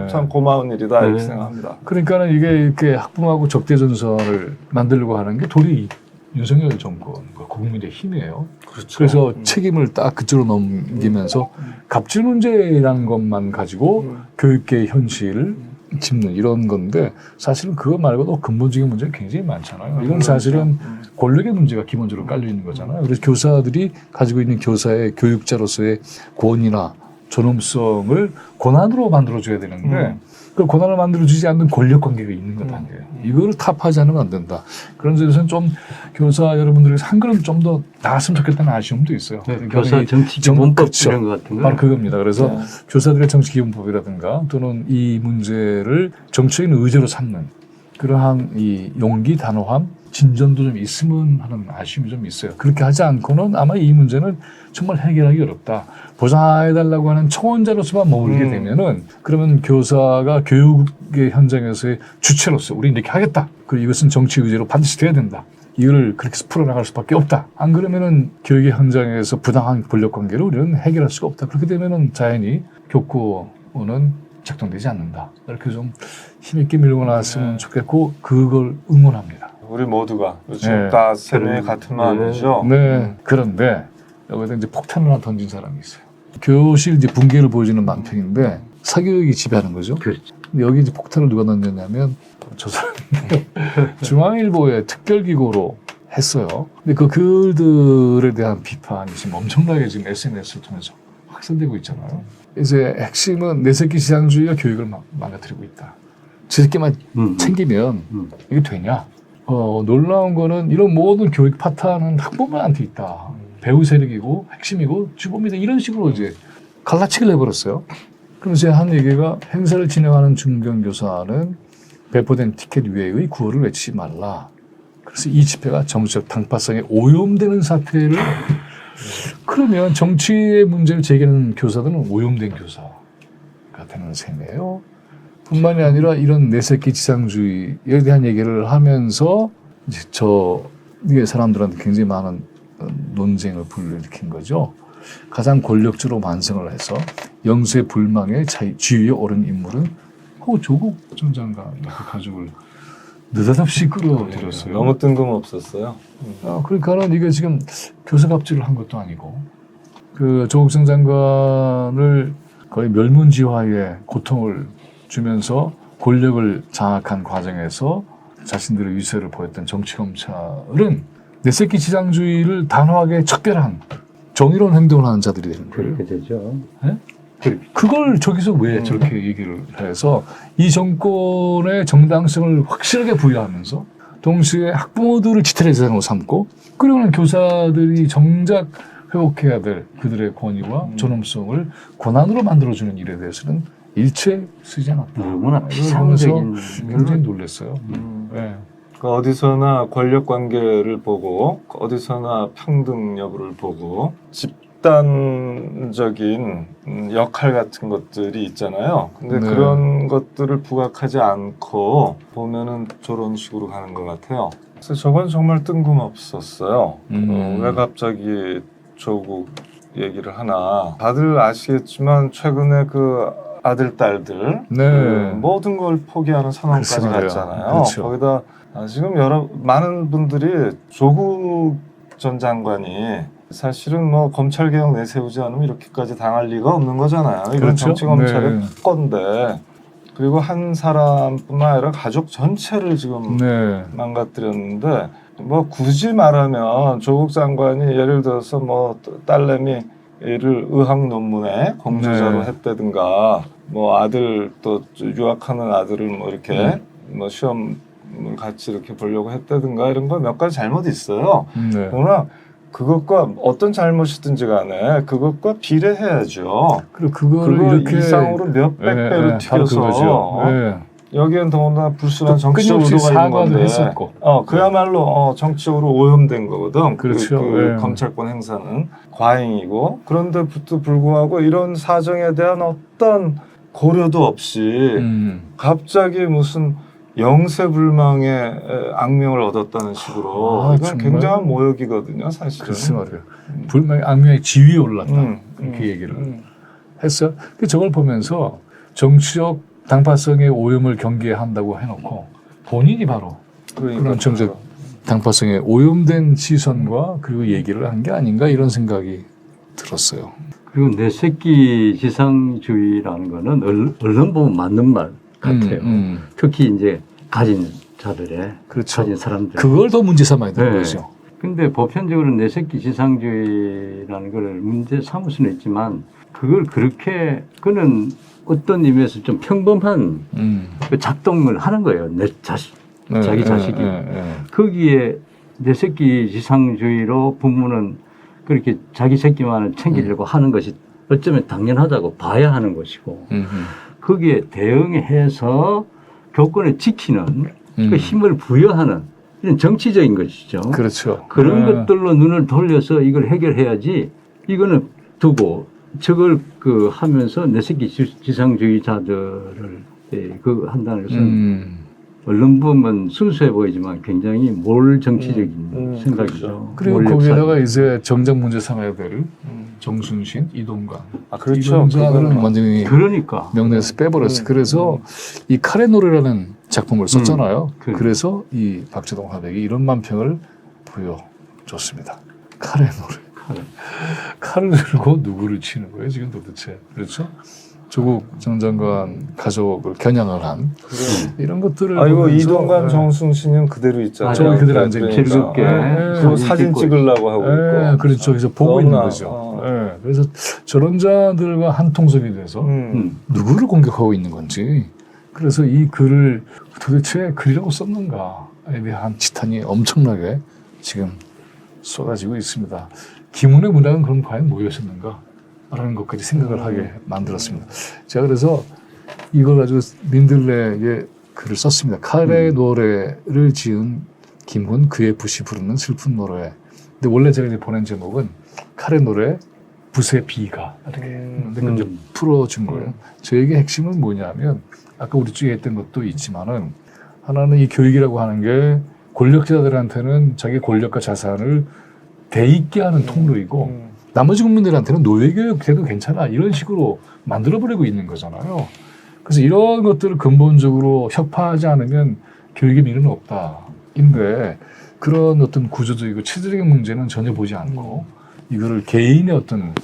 참 고마운 일이다 이렇게 생각합니다. 그러니까는 이게 이렇게 학부모하고 적대전선을 만들려고 하는 게 도리 윤석열 정권과 국민의 힘이에요. 그렇죠. 그래서 책임을 딱 그쪽으로 넘기면서 갑질 문제라는 것만 가지고 교육계의 현실을 짚는 이런 건데 사실은 그거 말고도 근본적인 문제가 굉장히 많잖아요. 이건 사실은 권력의 문제가 기본적으로 깔려 있는 거잖아요. 그래서 교사들이 가지고 있는 교사의 교육자로서의 권위나 존엄성을 권한으로 만들어줘야 되는데 그 권한을 만들어주지 않는 권력 관계가 있는 것 아니에요. 이거를 타파하지 않으면 안 된다. 그런 점에서는 좀 교사 여러분들에서 한 걸음 좀 더 나았으면 좋겠다는 아쉬움도 있어요. 네, 교사 정치 기본법 그렇죠. 이런 것 같은 거. 바로 그겁니다. 그래서 교사들의 정치 기본법이라든가 또는 이 문제를 정치적인 의제로 삼는 그러한 이 용기, 단호함, 진전도 좀 있으면 하는 아쉬움이 좀 있어요. 그렇게 하지 않고는 아마 이 문제는 정말 해결하기 어렵다. 보장해달라고 하는 청원자로서만 머물게 되면은 그러면 교사가 교육의 현장에서의 주체로서 우리 이렇게 하겠다. 그리고 이것은 정치 의제로 반드시 돼야 된다. 이걸 그렇게 해서 풀어나갈 수밖에 없다. 안 그러면은 교육의 현장에서 부당한 권력 관계를 우리는 해결할 수가 없다. 그렇게 되면은 자연히 교권은 작동되지 않는다. 이렇게 좀 힘있게 밀고 나왔으면 좋겠고 그걸 응원합니다. 우리 모두가 지금 다 세 명이 같은 마음이죠. 네. 그런데 여기다 이제 폭탄을 하나 던진 사람이 있어요. 교실 이제 붕괴를 보여주는 만평인데 사교육이 지배하는 거죠. 그렇죠. 근데 여기 이제 폭탄을 누가 던졌냐면 저 사람 중앙일보의 특별기고로 했어요. 근데 그 글들에 대한 비판이 지금 엄청나게 지금 SNS를 통해서 확산되고 있잖아요. 이제 핵심은 내 새끼 지상주의가 교육을 망가뜨리고 있다. 지 새끼만 챙기면 이게 되냐? 놀라운 거는 이런 모든 교육 파탄은 학부모한테 있다. 배우 세력이고 핵심이고 주범이다. 이런 식으로 이제 갈라치기를 해버렸어요. 그래서 제가 한 얘기가 행사를 진행하는 중견교사는 배포된 티켓 외의 구호를 외치지 말라. 그래서 이 집회가 정치적 당파성에 오염되는 사태를 그러면 정치의 문제를 제기하는 교사들은 오염된 교사가 되는 셈이에요. 뿐만이 아니라 이런 내새끼 지상주의에 대한 얘기를 하면서 이제 이게 사람들한테 굉장히 많은 논쟁을 불러일으킨 거죠. 가장 권력적으로 완성을 해서 영수의 불망의 지위에 오른 인물은 조국 전 장관의 그 가족을 느닷없이 끌어들였어요. 너무 뜬금없었어요. 그러니까는 이게 지금 교사 갑질을 한 것도 아니고 그 조국 전 장관을 거의 멸문지화의 고통을 주면서 권력을 장악한 과정에서 자신들의 위세를 보였던 정치검찰은 내새끼 지상주의를 단호하게 척결한 정의로운 행동을 하는 자들이 되는 거예요. 그렇게 되죠. 네? 그걸 저기서 왜 저렇게 얘기를 해서 이 정권의 정당성을 확실하게 부여하면서 동시에 학부모들을 지탄의 대상으로 삼고 그러고는 교사들이 정작 회복해야 될 그들의 권위와 존엄성을 권한으로 만들어주는 일에 대해서는 일체 쓰지 않았다. 너무나 피상적인 굉장히 놀랐어요. 네. 어디서나 권력 관계를 보고 어디서나 평등 여부를 보고 집단적인 역할 같은 것들이 있잖아요. 근데 그런 것들을 부각하지 않고 보면은 저런 식으로 가는 것 같아요. 그래서 저건 정말 뜬금없었어요. 왜 갑자기 조국 얘기를 하나. 다들 아시겠지만 최근에 그 아들, 딸들 그 모든 걸 포기하는 상황까지 갔잖아요. 그렇죠. 거기다 지금 많은 분들이 조국 전 장관이 사실은 뭐 검찰개혁 내세우지 않으면 이렇게까지 당할 리가 없는 거잖아요. 이건 그렇죠? 정치검찰의 건데 그리고 한 사람뿐만 아니라 가족 전체를 지금 망가뜨렸는데 뭐 굳이 말하면 조국 장관이 예를 들어서 뭐 딸내미 를 의학 논문에 공저자로 했다든가 뭐 아들 또 유학하는 아들을 뭐 이렇게 뭐 시험을 같이 이렇게 보려고 했다든가 이런 거 몇 가지 잘못이 있어요. 그러나 그것과 어떤 잘못이든지 간에 그것과 비례해야죠. 그리고 그걸 이렇게 이상으로 몇백 배로 튀겨서 여기엔 더군다나 불순한 정치적 의도가 있는 건데 그야말로 정치적으로 오염된 거거든. 그렇죠. 그 검찰권 행사는 과잉이고 그런데부터 불구하고 이런 사정에 대한 어떤 고려도 없이 갑자기 무슨 영세불망의 악명을 얻었다는 식으로 아, 이건 정말? 굉장한 모욕이거든요, 사실은. 글쎄 말이에요. 불명의 악명의 지위에 올랐다. 이렇게 얘기를 했어요. 그 저걸 보면서 정치적 당파성의 오염을 경계한다고 해놓고 본인이 바로 그러니까 그런 정책 당파성에 오염된 시선과 그리고 얘기를 한 게 아닌가 이런 생각이 들었어요. 그리고 내 새끼 지상주의라는 거는 언론 보면 맞는 말 같아요. 특히 이제 가진 자들의 그렇죠. 가진 사람들. 그걸 더 문제 삼아야 되는 네. 거죠. 근데 보편적으로 내 새끼 지상주의라는 걸 문제 삼을 수는 있지만 그걸 그렇게 그는 어떤 의미에서 좀 평범한 그 작동을 하는 거예요. 내 자식, 자기 자식이. 거기에 내 새끼 지상주의로 부모는 그렇게 자기 새끼만을 챙기려고 하는 것이 어쩌면 당연하다고 봐야 하는 것이고 거기에 대응해서 교권을 지키는 그 힘을 부여하는 이런 정치적인 것이죠. 그렇죠. 그런 것들로 눈을 돌려서 이걸 해결해야지 이거는 두고 저걸 그 하면서 내 새끼 지상주의자들을 그 한다는 것은 언론 보면 순수해 보이지만 굉장히 몰 정치적인 생각이죠. 그리고 거기에다가 이제 정작 문제 삼아야 될 정순신, 이동관. 그렇죠. 이런 자들은 완전히 그러니까 명단에서 빼버렸어요. 그래서 이 칼의 노래라는 작품을 썼잖아요. 그래. 그래서 이 박재동 화백이 이런 만평을 보여줬습니다. 칼의 노래. 칼을 들고 누구를 치는 거예요 지금 도대체. 그렇죠? 조국 전 장관 가족을 겨냥을 한 이런 것들을 이거 보면서 이동관 정순신은 그대로 있잖아요. 저기 그대로 앉아 있죠. 즐겁게 그 사진 찍으려고 하고 있고. 그렇죠. 그래서 보고 있는 너무나, 거죠. 그래서 저런 자들과 한 통속이 돼서 누구를 공격하고 있는 건지 그래서 이 글을 도대체 글이라고 썼는가에 대한 지탄이 엄청나게 지금 쏟아지고 있습니다. 김훈의 문학은 그럼 과연 뭐였었는가? 라는 것까지 생각을 하게 만들었습니다. 제가 그래서 이걸 가지고 민들레에 글을 썼습니다. 칼의 노래를 지은 김훈 그의 붓이 부르는 슬픈 노래. 근데 원래 제가 이제 보낸 제목은 칼의 노래 붓의 비가 이렇게 근데 이제 풀어준 거예요. 저에게 핵심은 뭐냐면 아까 우리 쪽에 했던 것도 있지만은 하나는 이 교육이라고 하는 게 권력자들한테는 자기 권력과 자산을 대있게 하는 통로이고 나머지 국민들한테는 노예교육 돼도 괜찮아 이런 식으로 만들어버리고 있는 거잖아요. 그래서 이런 것들을 근본적으로 혁파하지 않으면 교육의 미래는 없다인데 그런 어떤 구조적이고 체제적인 문제는 전혀 보지 않고 이거를 개인의 어떤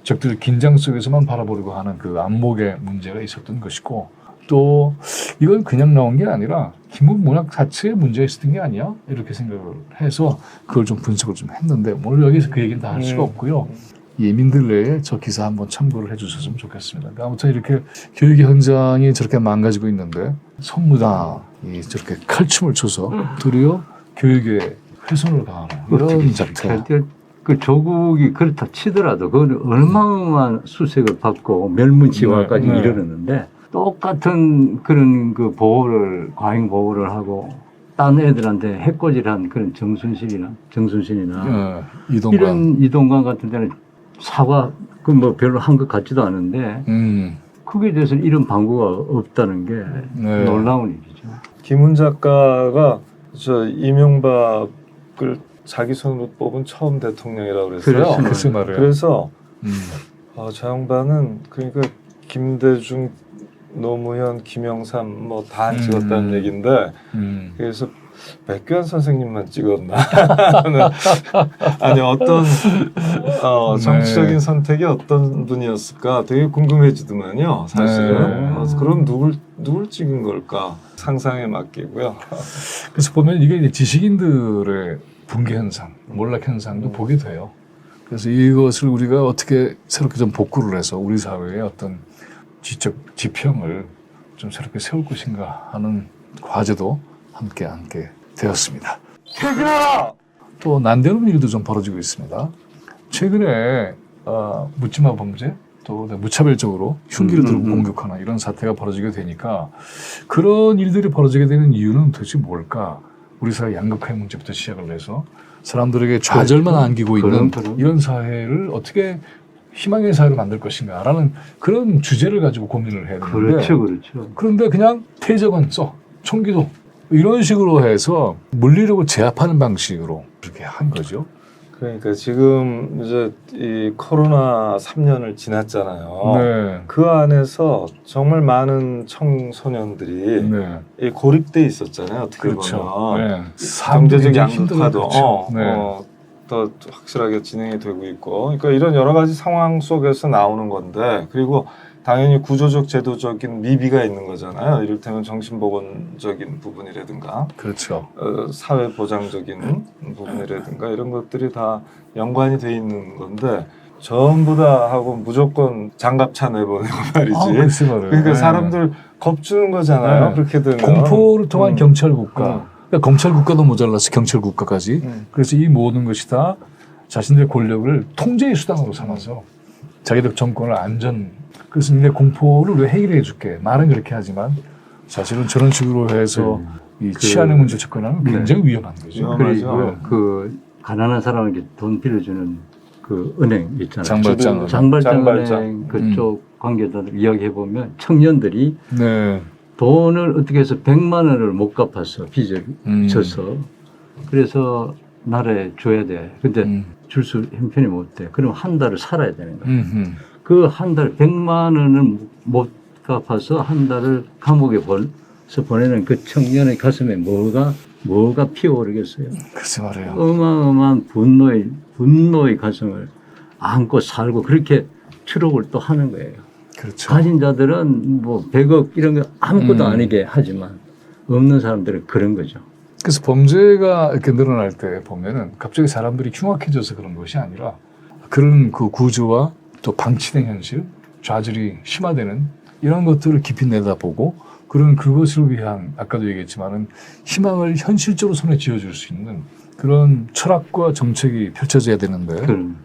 적들의 긴장 속에서만 바라보려고 하는 그 안목의 문제가 있었던 것이고 또 이건 그냥 나온 게 아니라 김훈 문학 자체에 문제가 있었던 게 아니야? 이렇게 생각을 해서 그걸 좀 분석을 좀 했는데 오늘 여기서 그 얘기는 다 할 수가 없고요. 민들레에 저 기사 한번 참고를 해주셨으면 좋겠습니다. 그러니까 아무튼 이렇게 교육의 현장이 저렇게 망가지고 있는데 선무당이 저렇게 칼춤을 춰서 도리어 교육에 훼손을 가하는 이런 작태. 그 조국이 그렇다 치더라도 그건 얼마나 수색을 받고 멸문지화까지 이르렀는데 똑같은 그런 그 보호를 과잉 보호를 하고 딴 애들한테 해코지한 그런 정순신이나 이런 이동관 같은 데는 사과 그 뭐 별로 한 것 같지도 않은데 거기에 대해서는 이런 방구가 없다는 게 놀라운 일이죠. 김훈 작가가 저 이명박을 자기 손으로 뽑은 처음 대통령이라고 그랬어요. 글쎄 말이에요. 그래서 저 양반은 그러니까 김대중, 노무현, 김영삼 뭐 다 찍었다는 얘기인데 그래서 백규환 선생님만 찍었나? 아니 어떤 정치적인 선택이 어떤 분이었을까 되게 궁금해지더만요. 사실은. 그럼 누굴 찍은 걸까? 상상에 맡기고요. 그래서 보면 이게 이제 지식인들의 붕괴 현상, 몰락 현상도 보게 돼요. 그래서 이것을 우리가 어떻게 새롭게 좀 복구를 해서 우리 사회의 어떤 지적 지평을 좀 새롭게 세울 것인가 하는 과제도 함께 되었습니다. 퇴근아! 또 난데없는 일도 좀 벌어지고 있습니다. 최근에 묻지마 범죄 또 무차별적으로 흉기를 들고 공격하는 이런 사태가 벌어지게 되니까 그런 일들이 벌어지게 되는 이유는 도대체 뭘까? 우리 사회 양극화의 문제부터 시작을 해서 사람들에게 좌절만 안기고 있는 이런 사회를 어떻게 희망의 사회로 만들 것인가라는 그런 주제를 가지고 고민을 해야 되는데 그렇죠. 그런데 그냥 퇴적은 써 총기도 이런 식으로 해서 물리력을 제압하는 방식으로 그렇게 한 거죠. 그러니까 지금 이제 이 코로나 3년을 지났잖아요. 네. 그 안에서 정말 많은 청소년들이 네. 이 고립돼 있었잖아요. 어떻게 그렇죠. 보면 네. 경제적 굉장히 힘들어요. 양극화도 그렇죠. 네. 더 확실하게 진행이 되고 있고, 그러니까 이런 여러 가지 상황 속에서 나오는 건데, 그리고 당연히 구조적 제도적인 미비가 있는 거잖아요. 이를테면 정신보건적인 부분이라든가 그렇죠. 사회보장적인 부분이라든가 이런 것들이 다 연관이 돼 있는 건데 전부 다 하고 무조건 장갑차 내보내고 말이지. 글쎄 말이에요. 그러니까 네. 사람들 겁주는 거잖아요. 네. 그렇게 되면. 공포를 통한 경찰 국가. 그러니까 검찰 국가도 모자라서 경찰 국가까지. 그래서 이 모든 것이 다 자신들의 권력을 통제의 수단으로 삼아서 자기들 정권을 그래서 내 공포를 왜 해결해 줄게. 말은 그렇게 하지만 사실은 저런 식으로 해서 이 치안의 문제 접근하면 굉장히 위험한 거죠. 그리고 그 가난한 사람에게 돈 빌려주는 그 은행 있잖아요. 장발장. 은행 그쪽 관계자들 이야기해 보면 청년들이 네. 돈을 어떻게 해서 100만 원을 못 갚았어. 빚을 져서. 그래서 나라에 줘야 돼. 근데 줄 수 형편이 못 돼. 그럼 한 달을 살아야 되는 거야. 그 한 달 100만 원을 못 갚아서 한 달을 감옥에 보내는 그 청년의 가슴에 뭐가 피어오르겠어요. 글쎄 말이에요. 어마어마한 분노의 가슴을 안고 살고 그렇게 추록을 또 하는 거예요. 그렇죠. 가진 자들은 뭐 100억 이런 거 아무것도 아니게 하지만 없는 사람들은 그런 거죠. 그래서 범죄가 이렇게 늘어날 때 보면은 갑자기 사람들이 흉악해져서 그런 것이 아니라 그런 그 구조와 또 방치된 현실, 좌절이 심화되는 이런 것들을 깊이 내다보고 그것을 위한 아까도 얘기했지만은 희망을 현실적으로 손에 쥐어줄 수 있는 그런 철학과 정책이 펼쳐져야 되는데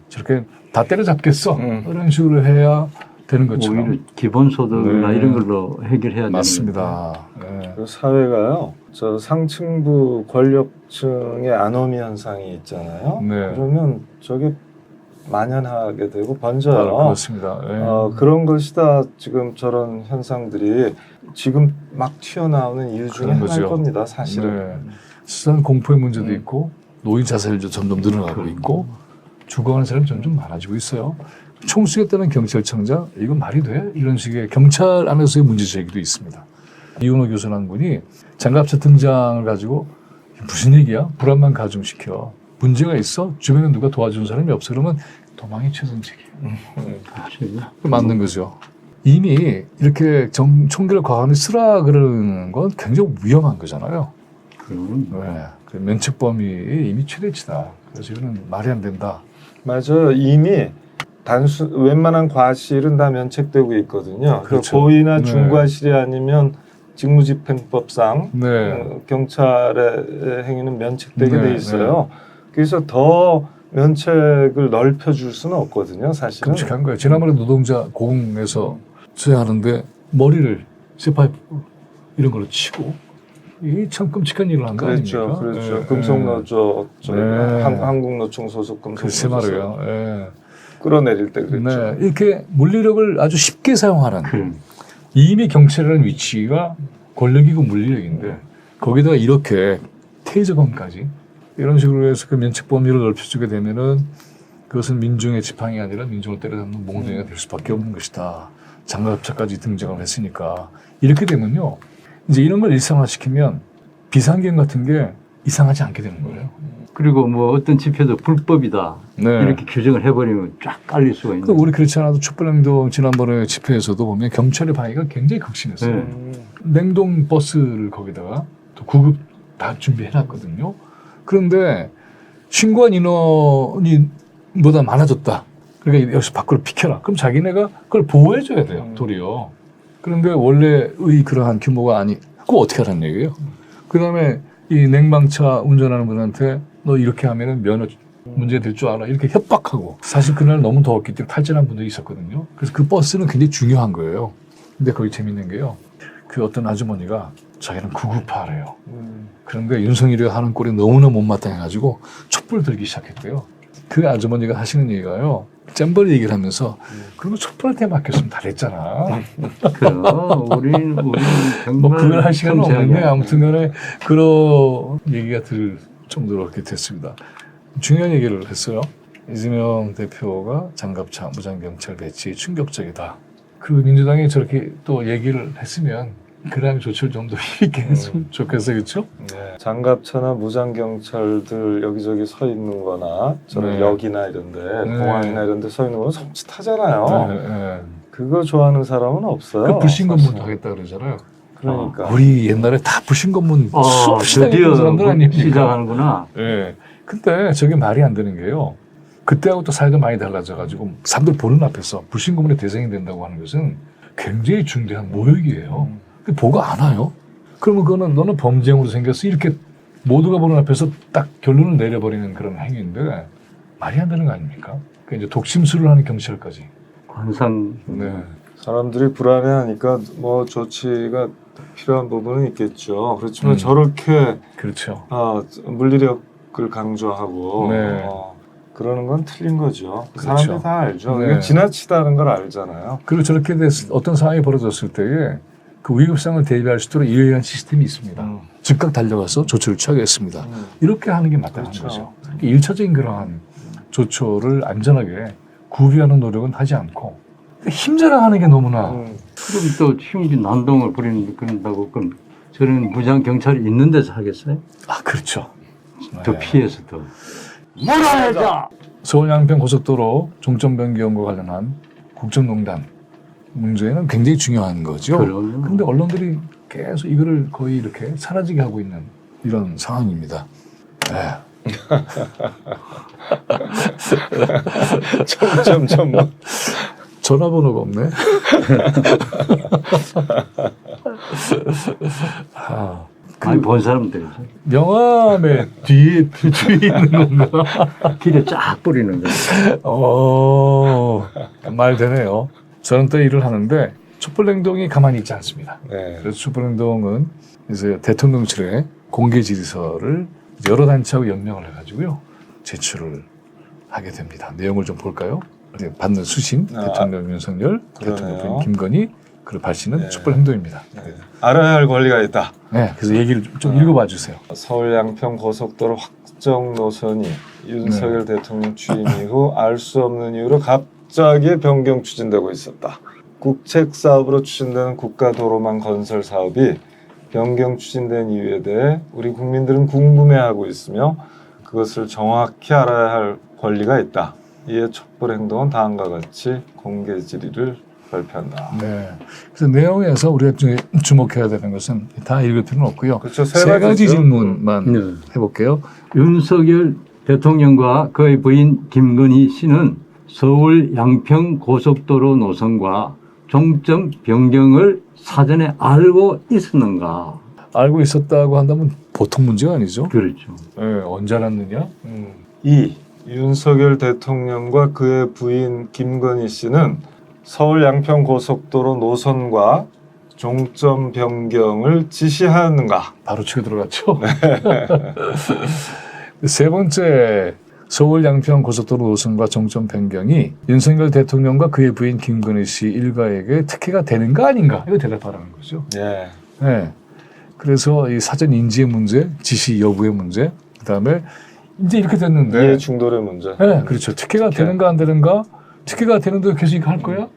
저렇게 다 때려잡겠어 이런 식으로 해야 되는 것처럼 오히려 기본소득이나 이런 걸로 해결해야 맞습니다. 되는 그 사회가요, 저 상층부 권력층의 아노미 현상이 있잖아요. 네. 그러면 저게 만연하게 되고 번져요. 그렇습니다. 그런 것이 다 지금 저런 현상들이 지금 막 튀어나오는 이유 중에 하나일 겁니다. 사실은. 네. 수단 공포의 문제도 있고 노인 자살률도 점점 늘어나고 있고 죽어가는 사람이 점점 많아지고 있어요. 총수겠다는 경찰청장 이건 말이 돼? 이런 식의 경찰 안에서의 문제 제기도 있습니다. 이은호 교수라는 분이 장갑차 등장을 가지고 무슨 얘기야? 불안만 가중시켜. 문제가 있어? 주변에 누가 도와주는 사람이 없어? 그러면 도망이 최선책이에요. 맞는 거죠. 이미 이렇게 총기를 과감히 쓰라 그러는 건 굉장히 위험한 거잖아요. 네. 그 면책 범위이 이미 최대치다. 그래서 이거는 말이 안 된다. 맞아요. 이미 웬만한 과실은 다 면책되고 있거든요. 그렇죠. 고의나 중과실이 아니면 직무집행법상 네. 경찰의 행위는 면책되게 네, 돼 있어요. 그래서 더 면책을 넓혀줄 수는 없거든요. 사실은. 끔찍한 거예요. 지난번에 노동자 고공에서 수행하는데 머리를 쇠파이프 이런 걸로 치고 이게 참 끔찍한 일을 한 거 아닙니까? 그렇죠. 금속노조, 한국노총 소속 글쎄 금속노조 말이에요. 끌어내릴 때 그랬죠. 네. 이렇게 물리력을 아주 쉽게 사용하는 이미 경찰이라는 위치가 권력이고 물리력인데 거기다가 이렇게 테이저건까지 이런 식으로 해서 그 면책 범위를 넓혀주게 되면은 그것은 민중의 지팡이 아니라 민중을 때려잡는 몽둥이가 될 수밖에 없는 것이다. 장갑차까지 등장을 했으니까 이렇게 되면요. 이제 이런 걸 일상화시키면 비상경 같은 게 이상하지 않게 되는 거예요. 그리고 뭐 어떤 집회도 불법이다 네. 이렇게 규정을 해버리면 쫙 깔릴 수가 있는. 우리 그렇지 않아도 촛불행동 지난번에 집회에서도 보면 경찰의 방위가 굉장히 극심했어요. 냉동 버스를 거기다가 또 구급 다 준비해놨거든요. 그런데 신고한 인원이 보다 많아졌다. 그러니까 여기서 밖으로 비켜라. 그럼 자기네가 그걸 보호해줘야 돼요. 도리어. 그런데 원래의 그러한 규모가 그거 어떻게 하라는 얘기예요? 그 다음에 이 냉방차 운전하는 분한테 너 이렇게 하면은 면허 문제 될 줄 알아. 이렇게 협박하고. 사실 그날 너무 더웠기 때문에 탈진한 분들이 있었거든요. 그래서 그 버스는 굉장히 중요한 거예요. 근데 거기 재밌는 게요. 그 어떤 아주머니가 자기는 구급파래요. 그런데 윤석열이 하는 꼴이 너무나 못마땅해가지고 촛불 들기 시작했대요. 그 아주머니가 하시는 얘기가요. 잼버리 얘기를 하면서 그리고 촛불한테 맡겼으면 다 됐잖아. 그럼 우리는 정말 뭐 그걸 할 시간은 섬세하게 없는데 하죠. 아무튼간에 그런 얘기가 들 정도로 그렇게 됐습니다. 중요한 얘기를 했어요. 이재명 대표가 장갑차 무장경찰 배치 충격적이다. 그리고 민주당이 저렇게 또 얘기를 했으면 그 다음에 조치를 좀 더 힘있게 했으면 좋겠어요. 그렇죠? 네. 장갑차나 무장경찰들 여기저기 서 있는 거나 저런 네. 역이나 이런데 공항이나 이런 데 서 있는 거는 섬찟하잖아요. 네. 그거 좋아하는 사람은 없어요. 그 불신검문도 사실. 하겠다 그러잖아요. 그러니까. 우리 옛날에 다 불신검문 수없이 당했던 사람들 드디어 아닙니까? 시작하는구나. 예. 근데 저게 말이 안 되는 게요. 그때하고 또 사회가 많이 달라져가지고 사람들 보는 앞에서 불신검문의 대상이 된다고 하는 것은 굉장히 중대한 모욕이에요. 근데 보고 안 와요. 그러면 그거는 너는 범죄형으로 생겼어. 이렇게 모두가 보는 앞에서 딱 결론을 내려버리는 그런 행위인데 말이 안 되는 거 아닙니까? 그러니까 이제 독심술을 하는 경찰까지. 관상 네. 사람들이 불안해하니까 뭐 조치가 필요한 부분은 있겠죠. 그렇지만 저렇게 그렇죠. 물리력을 강조하고 네. 그러는 건 틀린 거죠. 그렇죠. 사람들이 다 알죠. 네. 이게 지나치다는 걸 알잖아요. 그리고 저렇게 어떤 상황이 벌어졌을 때에 그 위급상을 대비할 수 있도록 이러한 시스템이 있습니다. 즉각 달려가서 조치를 취하겠습니다. 이렇게 하는 게 마땅한 그렇죠. 거죠. 일차적인 그러한 조처를 안전하게 구비하는 노력은 하지 않고 힘자랑하는 게 너무나 그럼 또 힘이 난동을 부린다고 그럼 저는 무장 경찰이 있는 데서 하겠어요? 그렇죠. 더 네. 피해서 더 몰아내자. 서울 양평 고속도로 종점 변경과 관련한 국정농단 문제는 굉장히 중요한 거죠. 그럼요. 그런데 언론들이 계속 이거를 거의 이렇게 사라지게 하고 있는 이런 상황입니다. 네. 점점점 뭐. 전화번호가 없네. 많이 본 사람들이죠. 명함의 뒤에 있는 건가? 길에 쫙 뿌리는 거. 말 되네요. 저는 또 일을 하는데 촛불행동이 가만히 있지 않습니다. 네. 그래서 촛불행동은 이제 대통령실에 공개 질서를 여러 단체하고 연명을 해가지고요 제출을 하게 됩니다. 내용을 좀 볼까요? 받는 수신 대통령 윤석열, 대통령 부인 김건희, 그리고 발신은 네. 촛불행동입니다. 네. 알아야 할 권리가 있다. 네, 그래서 얘기를 좀 읽어봐 주세요. 서울 양평 고속도로 확정 노선이 윤석열 대통령 취임 이후 알 수 없는 이유로 갑자기 변경 추진되고 있었다. 국책 사업으로 추진되는 국가도로망 건설 사업이 변경 추진된 이유에 대해 우리 국민들은 궁금해하고 있으며 그것을 정확히 알아야 할 권리가 있다. 이에 촛불행동은 다음과 같이 공개 질의를 발표한다. 네. 그래서 내용에서 우리가 주목해야 되는 것은 다 읽을 필요는 없고요. 그렇죠. 세 가지 질문만 해볼게요. 윤석열 대통령과 그의 부인 김건희 씨는 서울 양평 고속도로 노선과 종점 변경을 사전에 알고 있었는가? 알고 있었다고 한다면 보통 문제가 아니죠. 그렇죠. 네, 언제 알았느냐? 2. 윤석열 대통령과 그의 부인 김건희 씨는 서울 양평 고속도로 노선과 종점 변경을 지시하였는가? 바로 치고 들어갔죠. 세 번째, 서울 양평 고속도로 노선과 종점 변경이 윤석열 대통령과 그의 부인 김건희 씨 일가에게 특혜가 되는가 아닌가? 이거 대답하라는 거죠. 예. 네. 그래서 이 사전 인지의 문제, 지시 여부의 문제, 그다음에 이제 이렇게 됐는데, 이해 충돌의 문제. 네, 그렇죠. 특혜가 되는가 안 되는가? 특혜가 되는데 계속 이거 할 거야?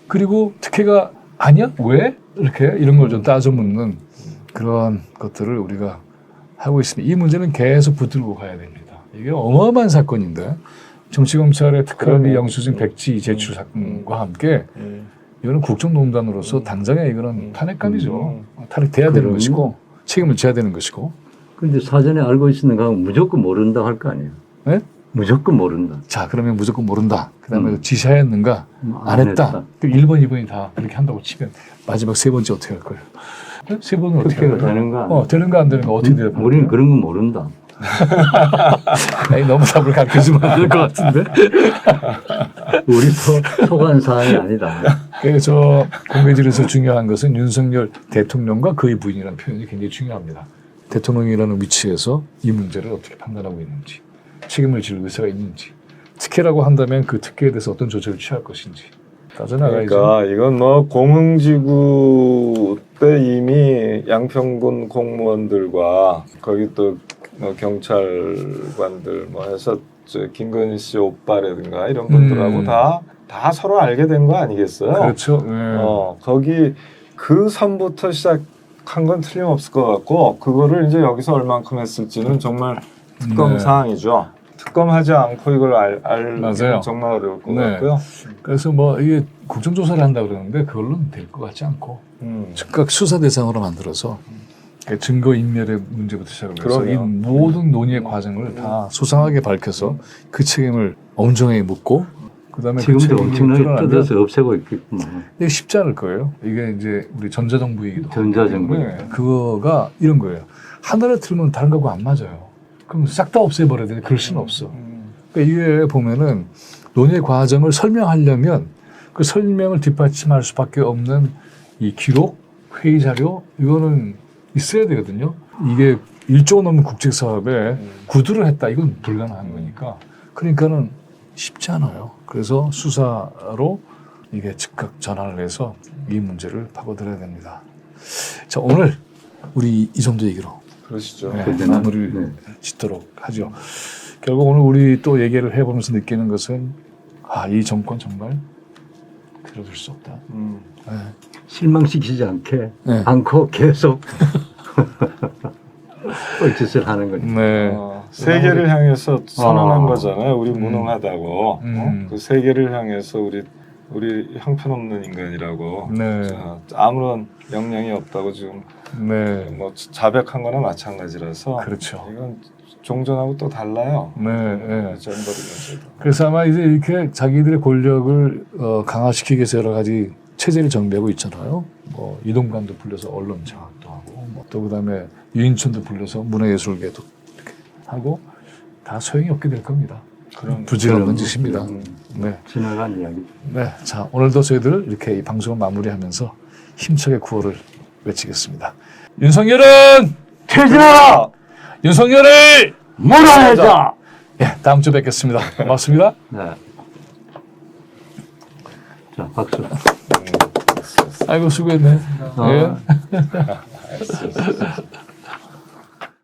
그리고 특혜가 아니야? 왜? 이렇게 이런 걸 좀 따져 묻는 그런 것들을 우리가 하고 있습니다. 이 문제는 계속 붙들고 가야 됩니다. 이게 어마어마한 사건인데 정치검찰의 특활비 영수증 백지 제출 사건과 함께 이거는 국정농단으로서 당장에 이거는 탄핵감이죠. 탄핵돼야 되는 것이고 책임을 져야 되는 것이고. 그런데 사전에 알고 있었는가 하면 무조건 모른다 할 거 아니에요. 네? 무조건 모른다. 자, 그러면 무조건 모른다. 그 다음에 지시하였는가? 안 했다. 그럼 1번, 2번이 다 그렇게 한다고 치면 마지막 세 번째 어떻게 할 거예요? 네? 세 번은 어떻게 할 거예요? 되는가? 되는가 안 되는가 어떻게 돼요? 우리는 그런 건 모른다. 아니, 너무 답을 가르쳐주면 안 될 것 같은데. 우리도 소관 사항이 아니다. 그래서 공개질에서 중요한 것은 윤석열 대통령과 그의 부인이라는 표현이 굉장히 중요합니다. 대통령이라는 위치에서 이 문제를 어떻게 판단하고 있는지, 책임을 질 의사가 있는지, 특혜라고 한다면 그 특혜에 대해서 어떤 조처를 취할 것인지 따져나가야죠. 그러니까 이건 뭐 공흥지구 때 이미 양평군 공무원들과 거기 또 뭐 경찰관들 뭐 해서 저 김건희 씨 오빠라든가 이런 분들하고 다 서로 알게 된 거 아니겠어요? 그렇죠. 네. 거기 그 선부터 시작한 건 틀림없을 것 같고 그거를 이제 여기서 얼만큼 했을지는 정말 특검 네. 사항이죠. 특검하지 않고 이걸 맞아요. 알기는 정말 어려울 것 네. 같고요. 그래서 뭐 이게 국정조사를 한다 그러는데 그걸로는 될 것 같지 않고 즉각 수사 대상으로 만들어서 증거 인멸의 문제부터 시작을 해서 이 그럼요. 모든 논의의 과정을 다 소상하게 밝혀서 그 책임을 엄정하게 묻고 그다음에 그 지금도 책임이 엄청나게 드러나면 뜯어서 없애고 있겠구만. 이게 쉽지 않을 거예요. 이게 이제 우리 전자정부이기도 하고 전자정부. 그거가 이런 거예요. 하나를 틀면 다른 거하고 안 맞아요. 그럼 싹 다 없애버려야 되는데 그럴 수는 없어. 그러니까 이게 보면은 논의 과정을 설명하려면 그 설명을 뒷받침할 수밖에 없는 이 기록, 회의 자료 이거는 있어야 되거든요. 이게 1조 넘는 국책 사업에 구두를 했다 이건 불가능한 거니까. 그러니까는 쉽지 않아요. 그래서 수사로 이게 즉각 전환을 해서 이 문제를 파고들어야 됩니다. 자, 오늘 우리 이 정도 얘기로 그러시죠. 마무리를 짓도록 하죠. 결국 오늘 우리 또 얘기를 해보면서 느끼는 것은 이 정권 정말 그려둘 수 없다. 네. 실망시키지 않게 네. 않고 계속 뻘짓을 하는 거죠. 네. 세계를 향해서 선언한 아. 거잖아요. 우리 무능하다고. 그 세계를 향해서 우리 형편없는 인간이라고. 네. 아무런 역량이 없다고 지금 네. 뭐 자백한 거나 마찬가지라서. 그렇죠. 이건 종전하고 또 달라요. 네. 네. 잼버리 문제도. 그래서 아마 이제 이렇게 자기들의 권력을 강화시키기 위해서 여러 가지 체제를 정비하고 있잖아요. 뭐 이동관도 불려서 언론 장악도 하고, 또 그다음에 유인촌도 불려서 문화예술계도 이렇게 하고 다 소용이 없게 될 겁니다. 부질없는 짓입니다. 네. 지나간 이야기. 네. 자, 오늘도 저희들 이렇게 이 방송을 마무리하면서 힘차게 구호를 외치겠습니다. 윤석열은 퇴진하라! 윤석열을 몰아내자! 예, 다음 주에 뵙겠습니다. 고맙습니다. 네. 자, 박수. 아이고 수고했네. 어. 예.